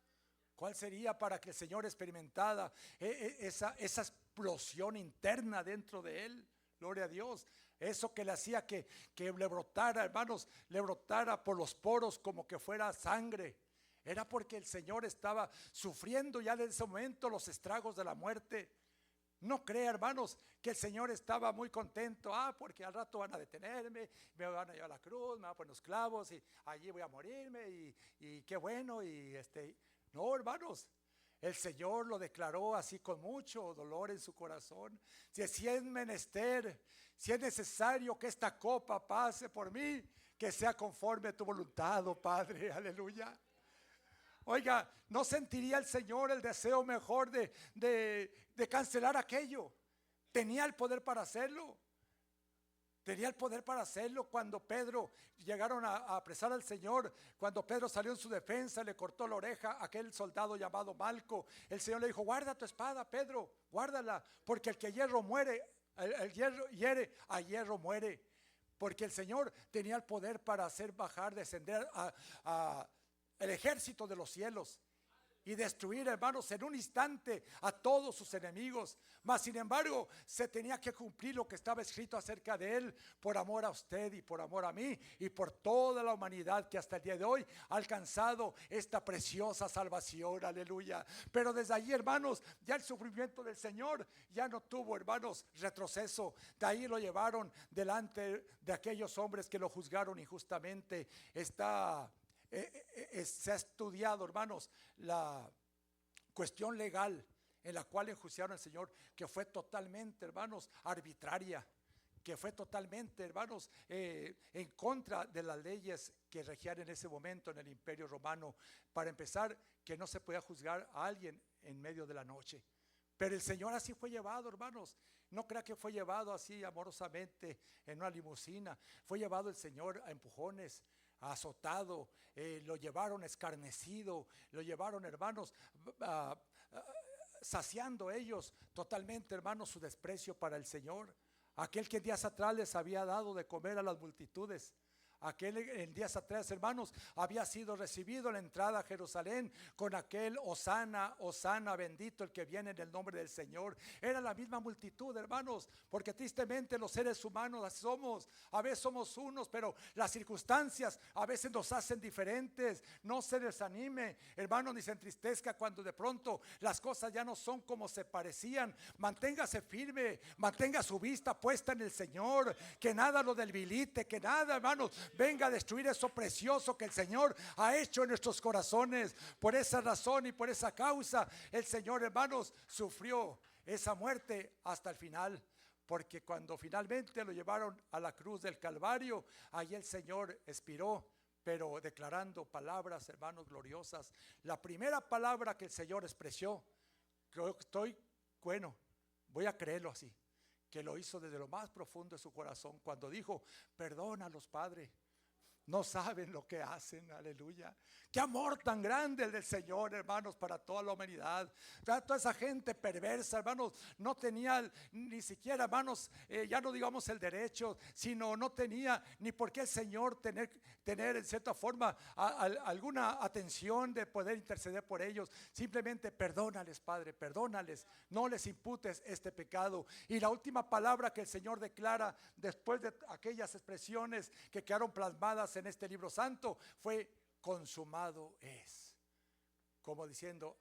¿Cuál sería para que el Señor experimentara esa explosión interna dentro de él? Gloria a Dios. Eso que le hacía que le brotara, hermanos, le brotara por los poros como que fuera sangre. Era porque el Señor estaba sufriendo ya en ese momento los estragos de la muerte. No crea, hermanos, que el Señor estaba muy contento. Porque al rato van a detenerme, me van a llevar a la cruz, me van a poner los clavos y allí voy a morirme y qué bueno. No, hermanos, el Señor lo declaró así con mucho dolor en su corazón. Si es menester, si es necesario que esta copa pase por mí, que sea conforme a tu voluntad, oh Padre, aleluya. Oiga, ¿no sentiría el Señor el deseo mejor de cancelar aquello? Tenía el poder para hacerlo. Tenía el poder para hacerlo. Cuando Pedro llegaron a apresar al Señor, cuando Pedro salió en su defensa, le cortó la oreja a aquel soldado llamado Malco. El Señor le dijo: guarda tu espada, Pedro, guárdala, porque el que hierro muere, el hierro hiere, a hierro muere. Porque el Señor tenía el poder para hacer bajar, descender a el ejército de los cielos y destruir, hermanos, en un instante a todos sus enemigos. Mas sin embargo se tenía que cumplir lo que estaba escrito acerca de él, por amor a usted y por amor a mí y por toda la humanidad que hasta el día de hoy ha alcanzado esta preciosa salvación, aleluya. Pero desde allí, hermanos, ya el sufrimiento del Señor ya no tuvo, hermanos, retroceso. De ahí lo llevaron delante de aquellos hombres que lo juzgaron injustamente. Se ha estudiado, hermanos, la cuestión legal en la cual enjuiciaron al Señor, que fue totalmente, hermanos, arbitraria, que fue totalmente, hermanos, en contra de las leyes que regían en ese momento en el Imperio Romano. Para empezar, que no se podía juzgar a alguien en medio de la noche. Pero el Señor así fue llevado, hermanos. No crea que fue llevado así amorosamente en una limusina. Fue llevado el Señor a empujones, azotado, lo llevaron escarnecido, lo llevaron, hermanos, saciando ellos totalmente, hermanos, su desprecio para el Señor. Aquel que días atrás les había dado de comer a las multitudes, aquel en días atrás, hermanos, había sido recibido en la entrada a Jerusalén con aquel Hosana, Hosana, bendito el que viene en el nombre del Señor. Era la misma multitud, hermanos, porque tristemente los seres humanos así somos. A veces somos unos, pero las circunstancias a veces nos hacen diferentes. No se desanime, hermanos, ni se entristezca cuando de pronto las cosas ya no son como se parecían. Manténgase firme, mantenga su vista puesta en el Señor, que nada lo debilite, que nada, hermanos, venga a destruir eso precioso que el Señor ha hecho en nuestros corazones. Por esa razón y por esa causa el Señor, hermanos, sufrió esa muerte hasta el final. Porque cuando finalmente lo llevaron a la cruz del Calvario, ahí el Señor expiró, pero declarando palabras, hermanos, gloriosas. La primera palabra que el Señor expresó, creo que voy a creerlo así, que lo hizo desde lo más profundo de su corazón, cuando dijo: perdónalos, Padre, no saben lo que hacen, aleluya. Qué amor tan grande el del Señor, hermanos, para toda la humanidad. Toda esa gente perversa, hermanos, no tenía ni siquiera, hermanos, ya no digamos el derecho, sino no tenía ni por qué el Señor tener en cierta forma alguna atención de poder interceder por ellos. Simplemente perdónales, Padre, perdónales, no les imputes este pecado. Y la última palabra que el Señor declara después de aquellas expresiones que quedaron plasmadas en este libro santo fue: consumado es. Como diciendo: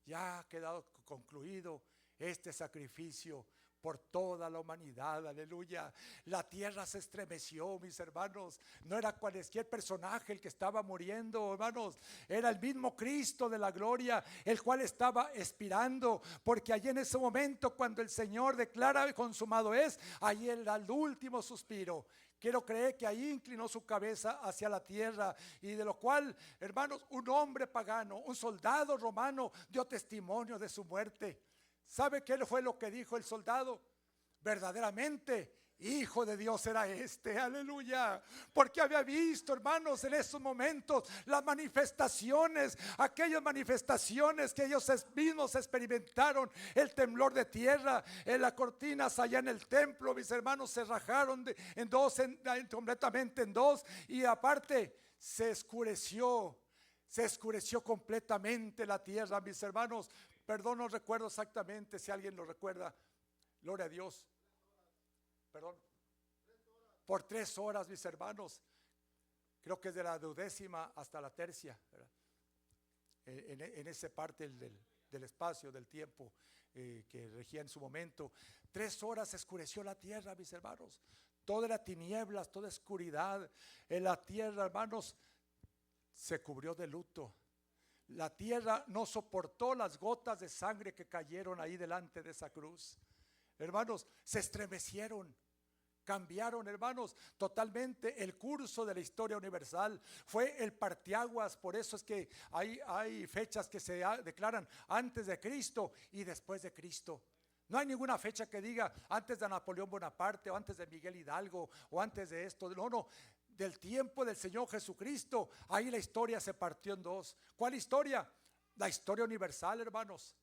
ya ha quedado concluido este sacrificio por toda la humanidad, aleluya. La tierra se estremeció, mis hermanos. No era cualquier personaje el que estaba muriendo, hermanos, era el mismo Cristo de la gloria, el cual estaba expirando, porque allí en ese momento, cuando el Señor declara: consumado es, allí era el último suspiro. Quiero creer que ahí inclinó su cabeza hacia la tierra, y de lo cual, hermanos, un hombre pagano, un soldado romano, dio testimonio de su muerte. ¿Sabe qué fue lo que dijo el soldado? Verdaderamente, Hijo de Dios era este, aleluya, porque había visto, hermanos, en esos momentos las manifestaciones, aquellas manifestaciones que ellos mismos experimentaron, el temblor de tierra, en las cortinas allá en el templo, mis hermanos, se rajaron en dos, completamente en dos, y aparte se escureció completamente la tierra, mis hermanos. Perdón, no recuerdo exactamente, si alguien lo recuerda, gloria a Dios. Perdón, por 3 horas, mis hermanos, creo que es de la 12ª hasta la tercia, en esa parte del espacio, del tiempo que regía en su momento. 3 horas se oscureció la tierra, mis hermanos, toda la tinieblas, toda oscuridad en la tierra, hermanos, se cubrió de luto. La tierra no soportó las gotas de sangre que cayeron ahí delante de esa cruz. Hermanos, se estremecieron, cambiaron, hermanos, totalmente el curso de la historia universal. Fue el parteaguas. Por eso es que hay fechas que se declaran antes de Cristo y después de Cristo. No hay ninguna fecha que diga antes de Napoleón Bonaparte o antes de Miguel Hidalgo o antes de esto. No, del tiempo del Señor Jesucristo, ahí la historia se partió en dos. ¿Cuál historia? La historia universal, hermanos.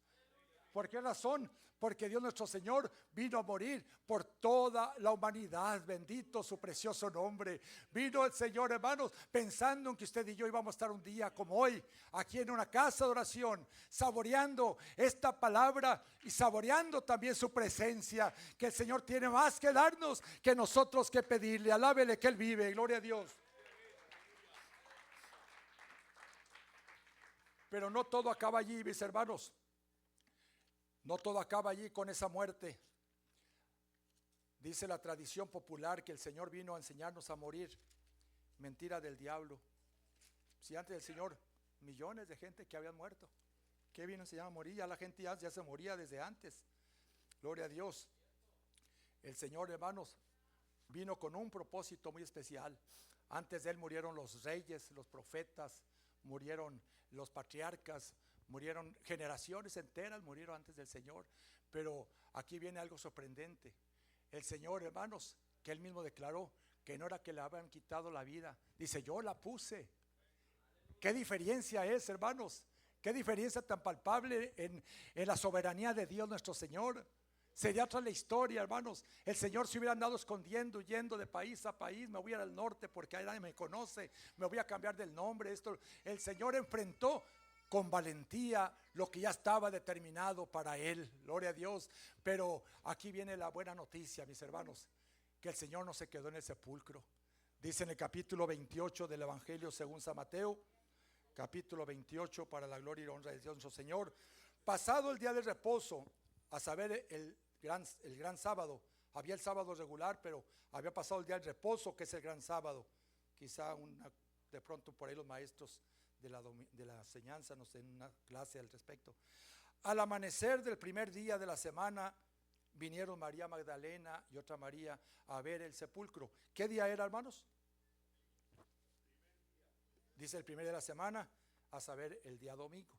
¿Por qué razón? Porque Dios nuestro Señor vino a morir por toda la humanidad. Bendito su precioso nombre. Vino el Señor, hermanos, pensando en que usted y yo íbamos a estar un día como hoy, aquí en una casa de oración, saboreando esta palabra y saboreando también su presencia, que el Señor tiene más que darnos que nosotros que pedirle. Alábele que Él vive, gloria a Dios. Pero no todo acaba allí, mis hermanos. No todo acaba allí con esa muerte. Dice la tradición popular que el Señor vino a enseñarnos a morir. Mentira del diablo. Si antes del Señor, millones de gente que habían muerto. ¿Qué vino a enseñar a morir? Ya la gente ya se moría desde antes. Gloria a Dios. El Señor, hermanos, vino con un propósito muy especial. Antes de Él murieron los reyes, los profetas, murieron los patriarcas, murieron generaciones enteras, murieron antes del Señor. Pero aquí viene algo sorprendente. El Señor, hermanos, que Él mismo declaró que no era que le habían quitado la vida. Dice, yo la puse. ¿Qué diferencia es, hermanos? ¿Qué diferencia tan palpable en la soberanía de Dios nuestro Señor? Sería otra la historia, hermanos. El Señor se hubiera andado escondiendo, yendo de país a país. Me voy a ir al norte porque ahí nadie me conoce. Me voy a cambiar del nombre. El Señor enfrentó con valentía lo que ya estaba determinado para Él. Gloria a Dios. Pero aquí viene la buena noticia, mis hermanos, que el Señor no se quedó en el sepulcro. Dice en el capítulo 28 del Evangelio según San Mateo, capítulo 28, para la gloria y honra de Dios nuestro Señor. Pasado el día del reposo, a saber el gran sábado. Había el sábado regular, pero había pasado el día del reposo, que es el gran sábado. Quizá de pronto por ahí los maestros de la enseñanza nos den una clase al respecto. Al amanecer del primer día de la semana vinieron María Magdalena y otra María a ver el sepulcro. ¿Qué día era, hermanos? Dice el primer día de la semana, a saber el día domingo.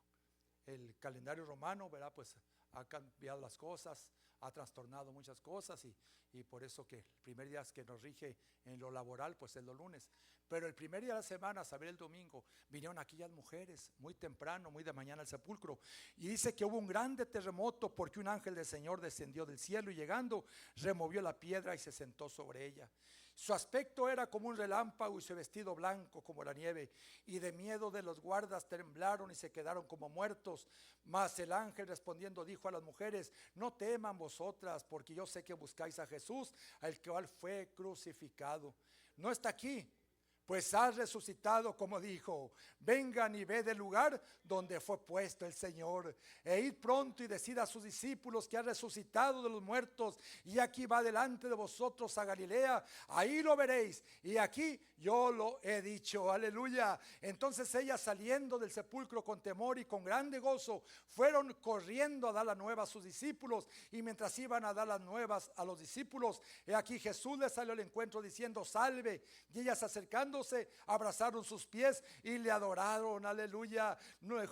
El calendario romano, ¿verdad? Pues ha cambiado las cosas, ha trastornado muchas cosas y por eso que el primer día que nos rige en lo laboral pues es los lunes. Pero el primer día de la semana, a saber el domingo, vinieron aquellas mujeres muy temprano, muy de mañana al sepulcro. Y dice que hubo un grande terremoto porque un ángel del Señor descendió del cielo y llegando removió la piedra y se sentó sobre ella. Su aspecto era como un relámpago y su vestido blanco como la nieve. Y de miedo de los guardas temblaron y se quedaron como muertos. Mas el ángel respondiendo dijo a las mujeres, no teman vosotras, porque yo sé que buscáis a Jesús, al cual fue crucificado. No está aquí, pues ha resucitado como dijo. Vengan y ved el lugar donde fue puesto el Señor. E id pronto y decid a sus discípulos que ha resucitado de los muertos. Y aquí va delante de vosotros a Galilea. Ahí lo veréis. Y aquí yo lo he dicho. Aleluya. Entonces ellas saliendo del sepulcro con temor y con grande gozo, fueron corriendo a dar la nueva a sus discípulos. Y mientras iban a dar las nuevas a los discípulos, he aquí Jesús les salió al encuentro diciendo, salve. Y ellas acercando abrazaron sus pies y le adoraron, aleluya.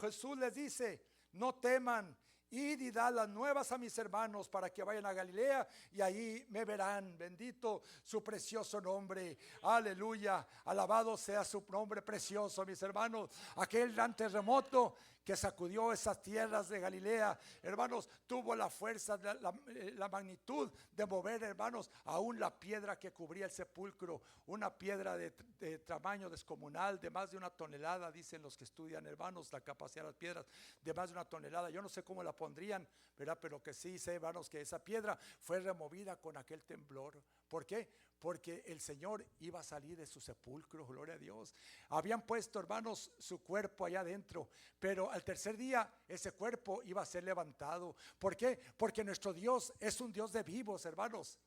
Jesús les dice, no teman. Id y dad las nuevas a mis hermanos para que vayan a Galilea y ahí me verán. Bendito su precioso nombre. Aleluya. Alabado sea su nombre precioso, mis hermanos. Aquel gran terremoto que sacudió esas tierras de Galilea, hermanos, tuvo la fuerza, la magnitud de mover, hermanos, aún la piedra que cubría el sepulcro, una piedra de tamaño descomunal, de más de 1 tonelada, dicen los que estudian, hermanos, la capacidad de las piedras, de más de 1 tonelada. Yo no sé cómo la pondrían, ¿verdad? Pero que sí sé, hermanos, que esa piedra fue removida con aquel temblor. ¿Por qué? Porque el Señor iba a salir de su sepulcro, gloria a Dios. Habían puesto, hermanos, su cuerpo allá adentro, pero al tercer día ese cuerpo iba a ser levantado. ¿Por qué? Porque nuestro Dios es un Dios de vivos, hermanos.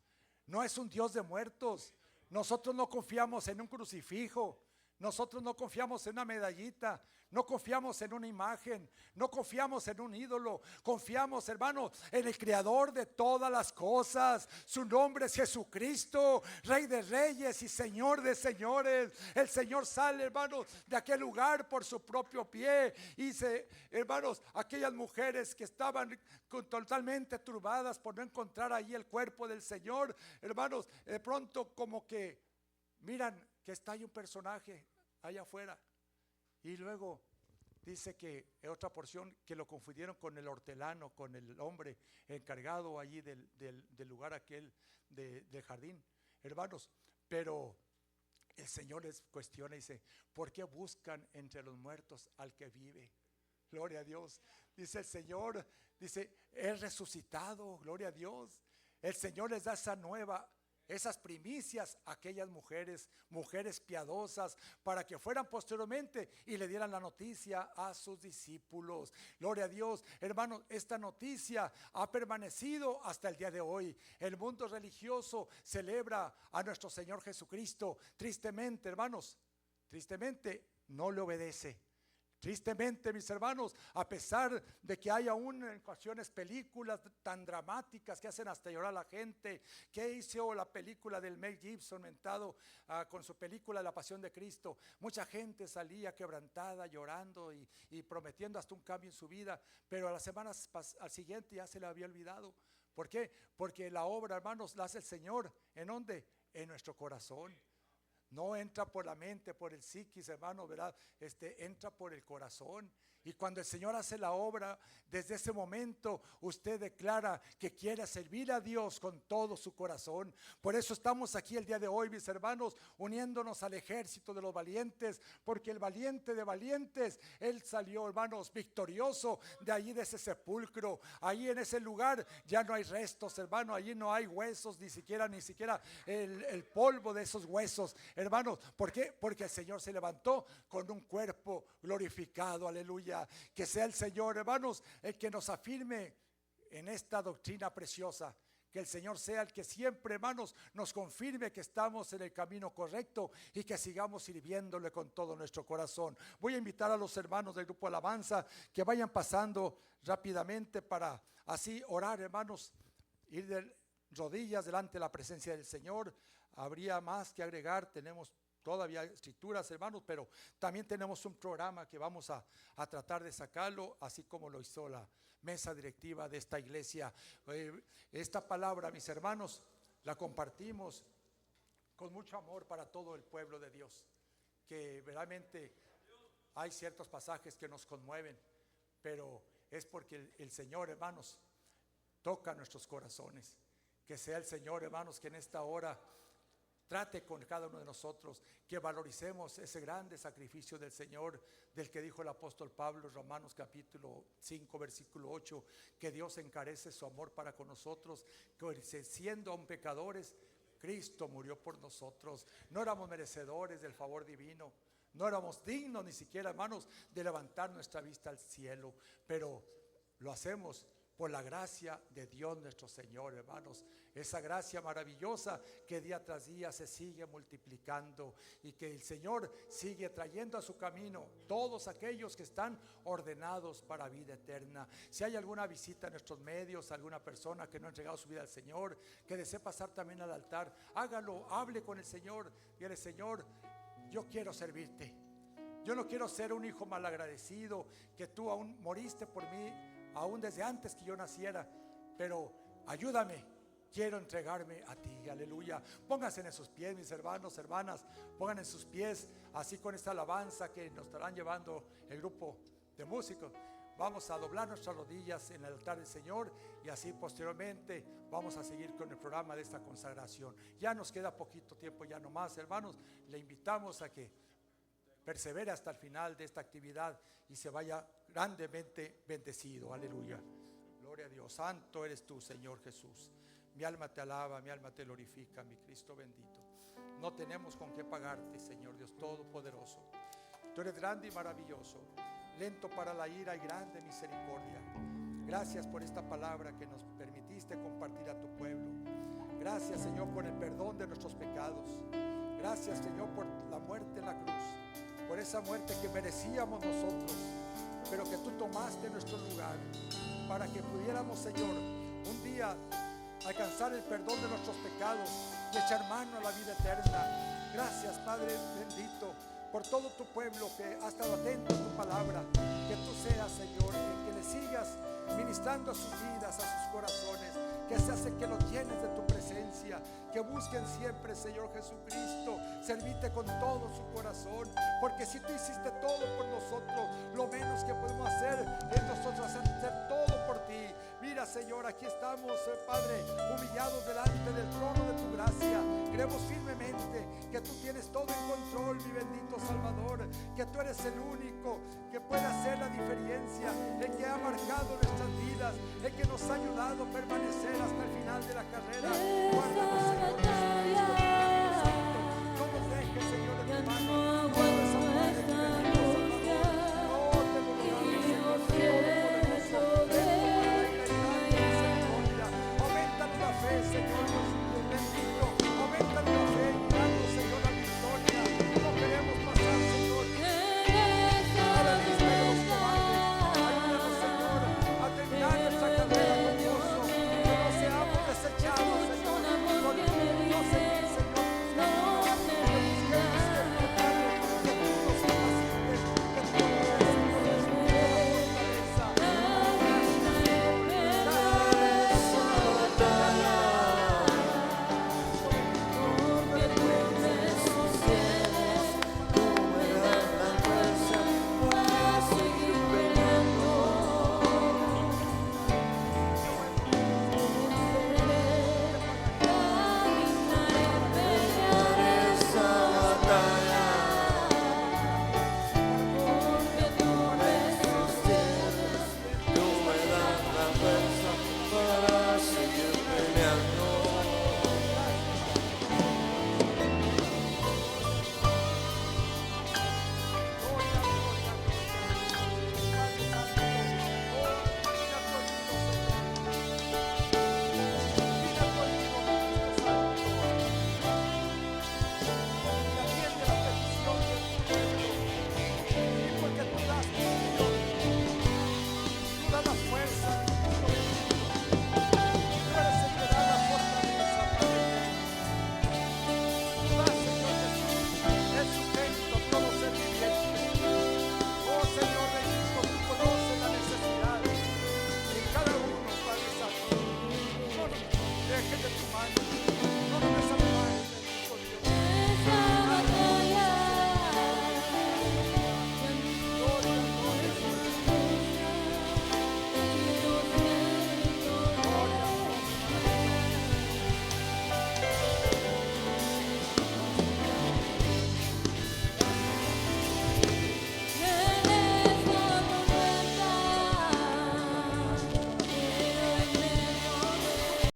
No es un Dios de muertos. Nosotros no confiamos en un crucifijo. Nosotros no confiamos en una medallita, no confiamos en una imagen, no confiamos en un ídolo. Confiamos, hermanos, en el creador de todas las cosas. Su nombre es Jesucristo, Rey de reyes y Señor de señores. El Señor sale, hermanos, de aquel lugar por su propio pie. Y hermanos, aquellas mujeres que estaban totalmente turbadas por no encontrar ahí el cuerpo del Señor, hermanos, de pronto como que miran que está ahí un personaje allá afuera, y luego dice que en otra porción que lo confundieron con el hortelano, con el hombre encargado allí del lugar aquel del jardín, hermanos. Pero el Señor les cuestiona y dice: ¿por qué buscan entre los muertos al que vive? Gloria a Dios. Dice el Señor, dice: es resucitado, gloria a Dios. El Señor les da esas primicias a aquellas mujeres piadosas, para que fueran posteriormente y le dieran la noticia a sus discípulos. Gloria a Dios, hermanos. Esta noticia ha permanecido hasta el día de hoy. El mundo religioso celebra a nuestro Señor Jesucristo. Tristemente, hermanos, tristemente no le obedece. Tristemente, mis hermanos, a pesar de que hay aún en ocasiones películas tan dramáticas que hacen hasta llorar a la gente, que hizo la película del Mel Gibson mentado con su película La Pasión de Cristo, mucha gente salía quebrantada, llorando y prometiendo hasta un cambio en su vida, pero a las semanas al siguiente ya se le había olvidado. ¿Por qué? Porque la obra, hermanos, la hace el Señor. ¿En dónde? En nuestro corazón. No entra por la mente, por el psiquis, hermano, ¿verdad? Entra por el corazón. Y cuando el Señor hace la obra, desde ese momento usted declara que quiere servir a Dios con todo su corazón. Por eso estamos aquí el día de hoy, mis hermanos, uniéndonos al ejército de los valientes, porque el valiente de valientes, él salió, hermanos, victorioso de allí, de ese sepulcro. Ahí en ese lugar ya no hay restos, hermano, allí no hay huesos, ni siquiera el polvo de esos huesos, hermanos. ¿Por qué? Porque el Señor se levantó con un cuerpo glorificado, aleluya. Que sea el Señor, hermanos, el que nos afirme en esta doctrina preciosa. Que el Señor sea el que siempre, hermanos, nos confirme que estamos en el camino correcto y que sigamos sirviéndole con todo nuestro corazón. Voy a invitar a los hermanos del grupo Alabanza que vayan pasando rápidamente para así orar, hermanos, ir de rodillas delante de la presencia del Señor. Habría más que agregar, tenemos todavía escrituras, hermanos, pero también tenemos un programa que vamos a tratar de sacarlo, así como lo hizo la mesa directiva de esta iglesia. Esta palabra, mis hermanos, la compartimos con mucho amor para todo el pueblo de Dios, que realmente hay ciertos pasajes que nos conmueven, pero es porque el Señor, hermanos, toca nuestros corazones. Que sea el Señor, hermanos, que en esta hora trate con cada uno de nosotros, que valoricemos ese grande sacrificio del Señor, del que dijo el apóstol Pablo en Romanos capítulo 5 versículo 8, que Dios encarece su amor para con nosotros, que siendo aún pecadores, Cristo murió por nosotros. No éramos merecedores del favor divino, no éramos dignos ni siquiera, hermanos, de levantar nuestra vista al cielo, pero lo hacemos por la gracia de Dios nuestro Señor, hermanos. Esa gracia maravillosa que día tras día se sigue multiplicando y que el Señor sigue trayendo a su camino todos aquellos que están ordenados para vida eterna. Si hay alguna visita en nuestros medios, alguna persona que no ha entregado su vida al Señor, que desee pasar también al altar, hágalo, hable con el Señor. Dígale: Señor, yo quiero servirte. Yo no quiero ser un hijo malagradecido, que tú aún moriste por mí aún desde antes que yo naciera, pero ayúdame, quiero entregarme a ti. Aleluya. Pónganse en sus pies, mis hermanos, hermanas, pongan en sus pies, así con esta alabanza que nos estarán llevando el grupo de músicos. Vamos a doblar nuestras rodillas en el altar del Señor y así posteriormente vamos a seguir con el programa de esta consagración. Ya nos queda poquito tiempo, ya no más, hermanos. Le invitamos a que persevere hasta el final de esta actividad y se vaya grandemente bendecido. Aleluya. Gloria a Dios. Santo eres tú, Señor Jesús. Mi alma te alaba, mi alma te glorifica, mi Cristo bendito. No tenemos con qué pagarte, Señor Dios Todopoderoso. Tú eres grande y maravilloso, lento para la ira y grande misericordia. Gracias por esta palabra que nos permitiste compartir a tu pueblo. Gracias, Señor, por el perdón de nuestros pecados. Gracias, Señor, por la muerte en la cruz, por esa muerte que merecíamos nosotros, pero que tú tomaste en nuestro lugar para que pudiéramos, Señor, un día alcanzar el perdón de nuestros pecados y echar mano a la vida eterna. Gracias, Padre bendito, por todo tu pueblo que ha estado atento a tu palabra. Que tú seas, Señor, que le sigas ministrando a sus vidas, a sus corazones, que se hace que los llenes de tu presencia, que busquen siempre, Señor Jesucristo, servirte con todo su corazón, porque si tú hiciste todo por nosotros, lo menos que podemos hacer es nosotros hacer todo por ti. Mira, Señor, aquí estamos, Padre, humillados delante del trono de tu gracia. Creemos firmemente que tú tienes todo en control, mi bendito Salvador, que tú eres el único que puede hacer la diferencia, el que ha marcado nuestras vidas, el que nos ha ayudado a permanecer hasta el final de la carrera. Guárdanos, Señor.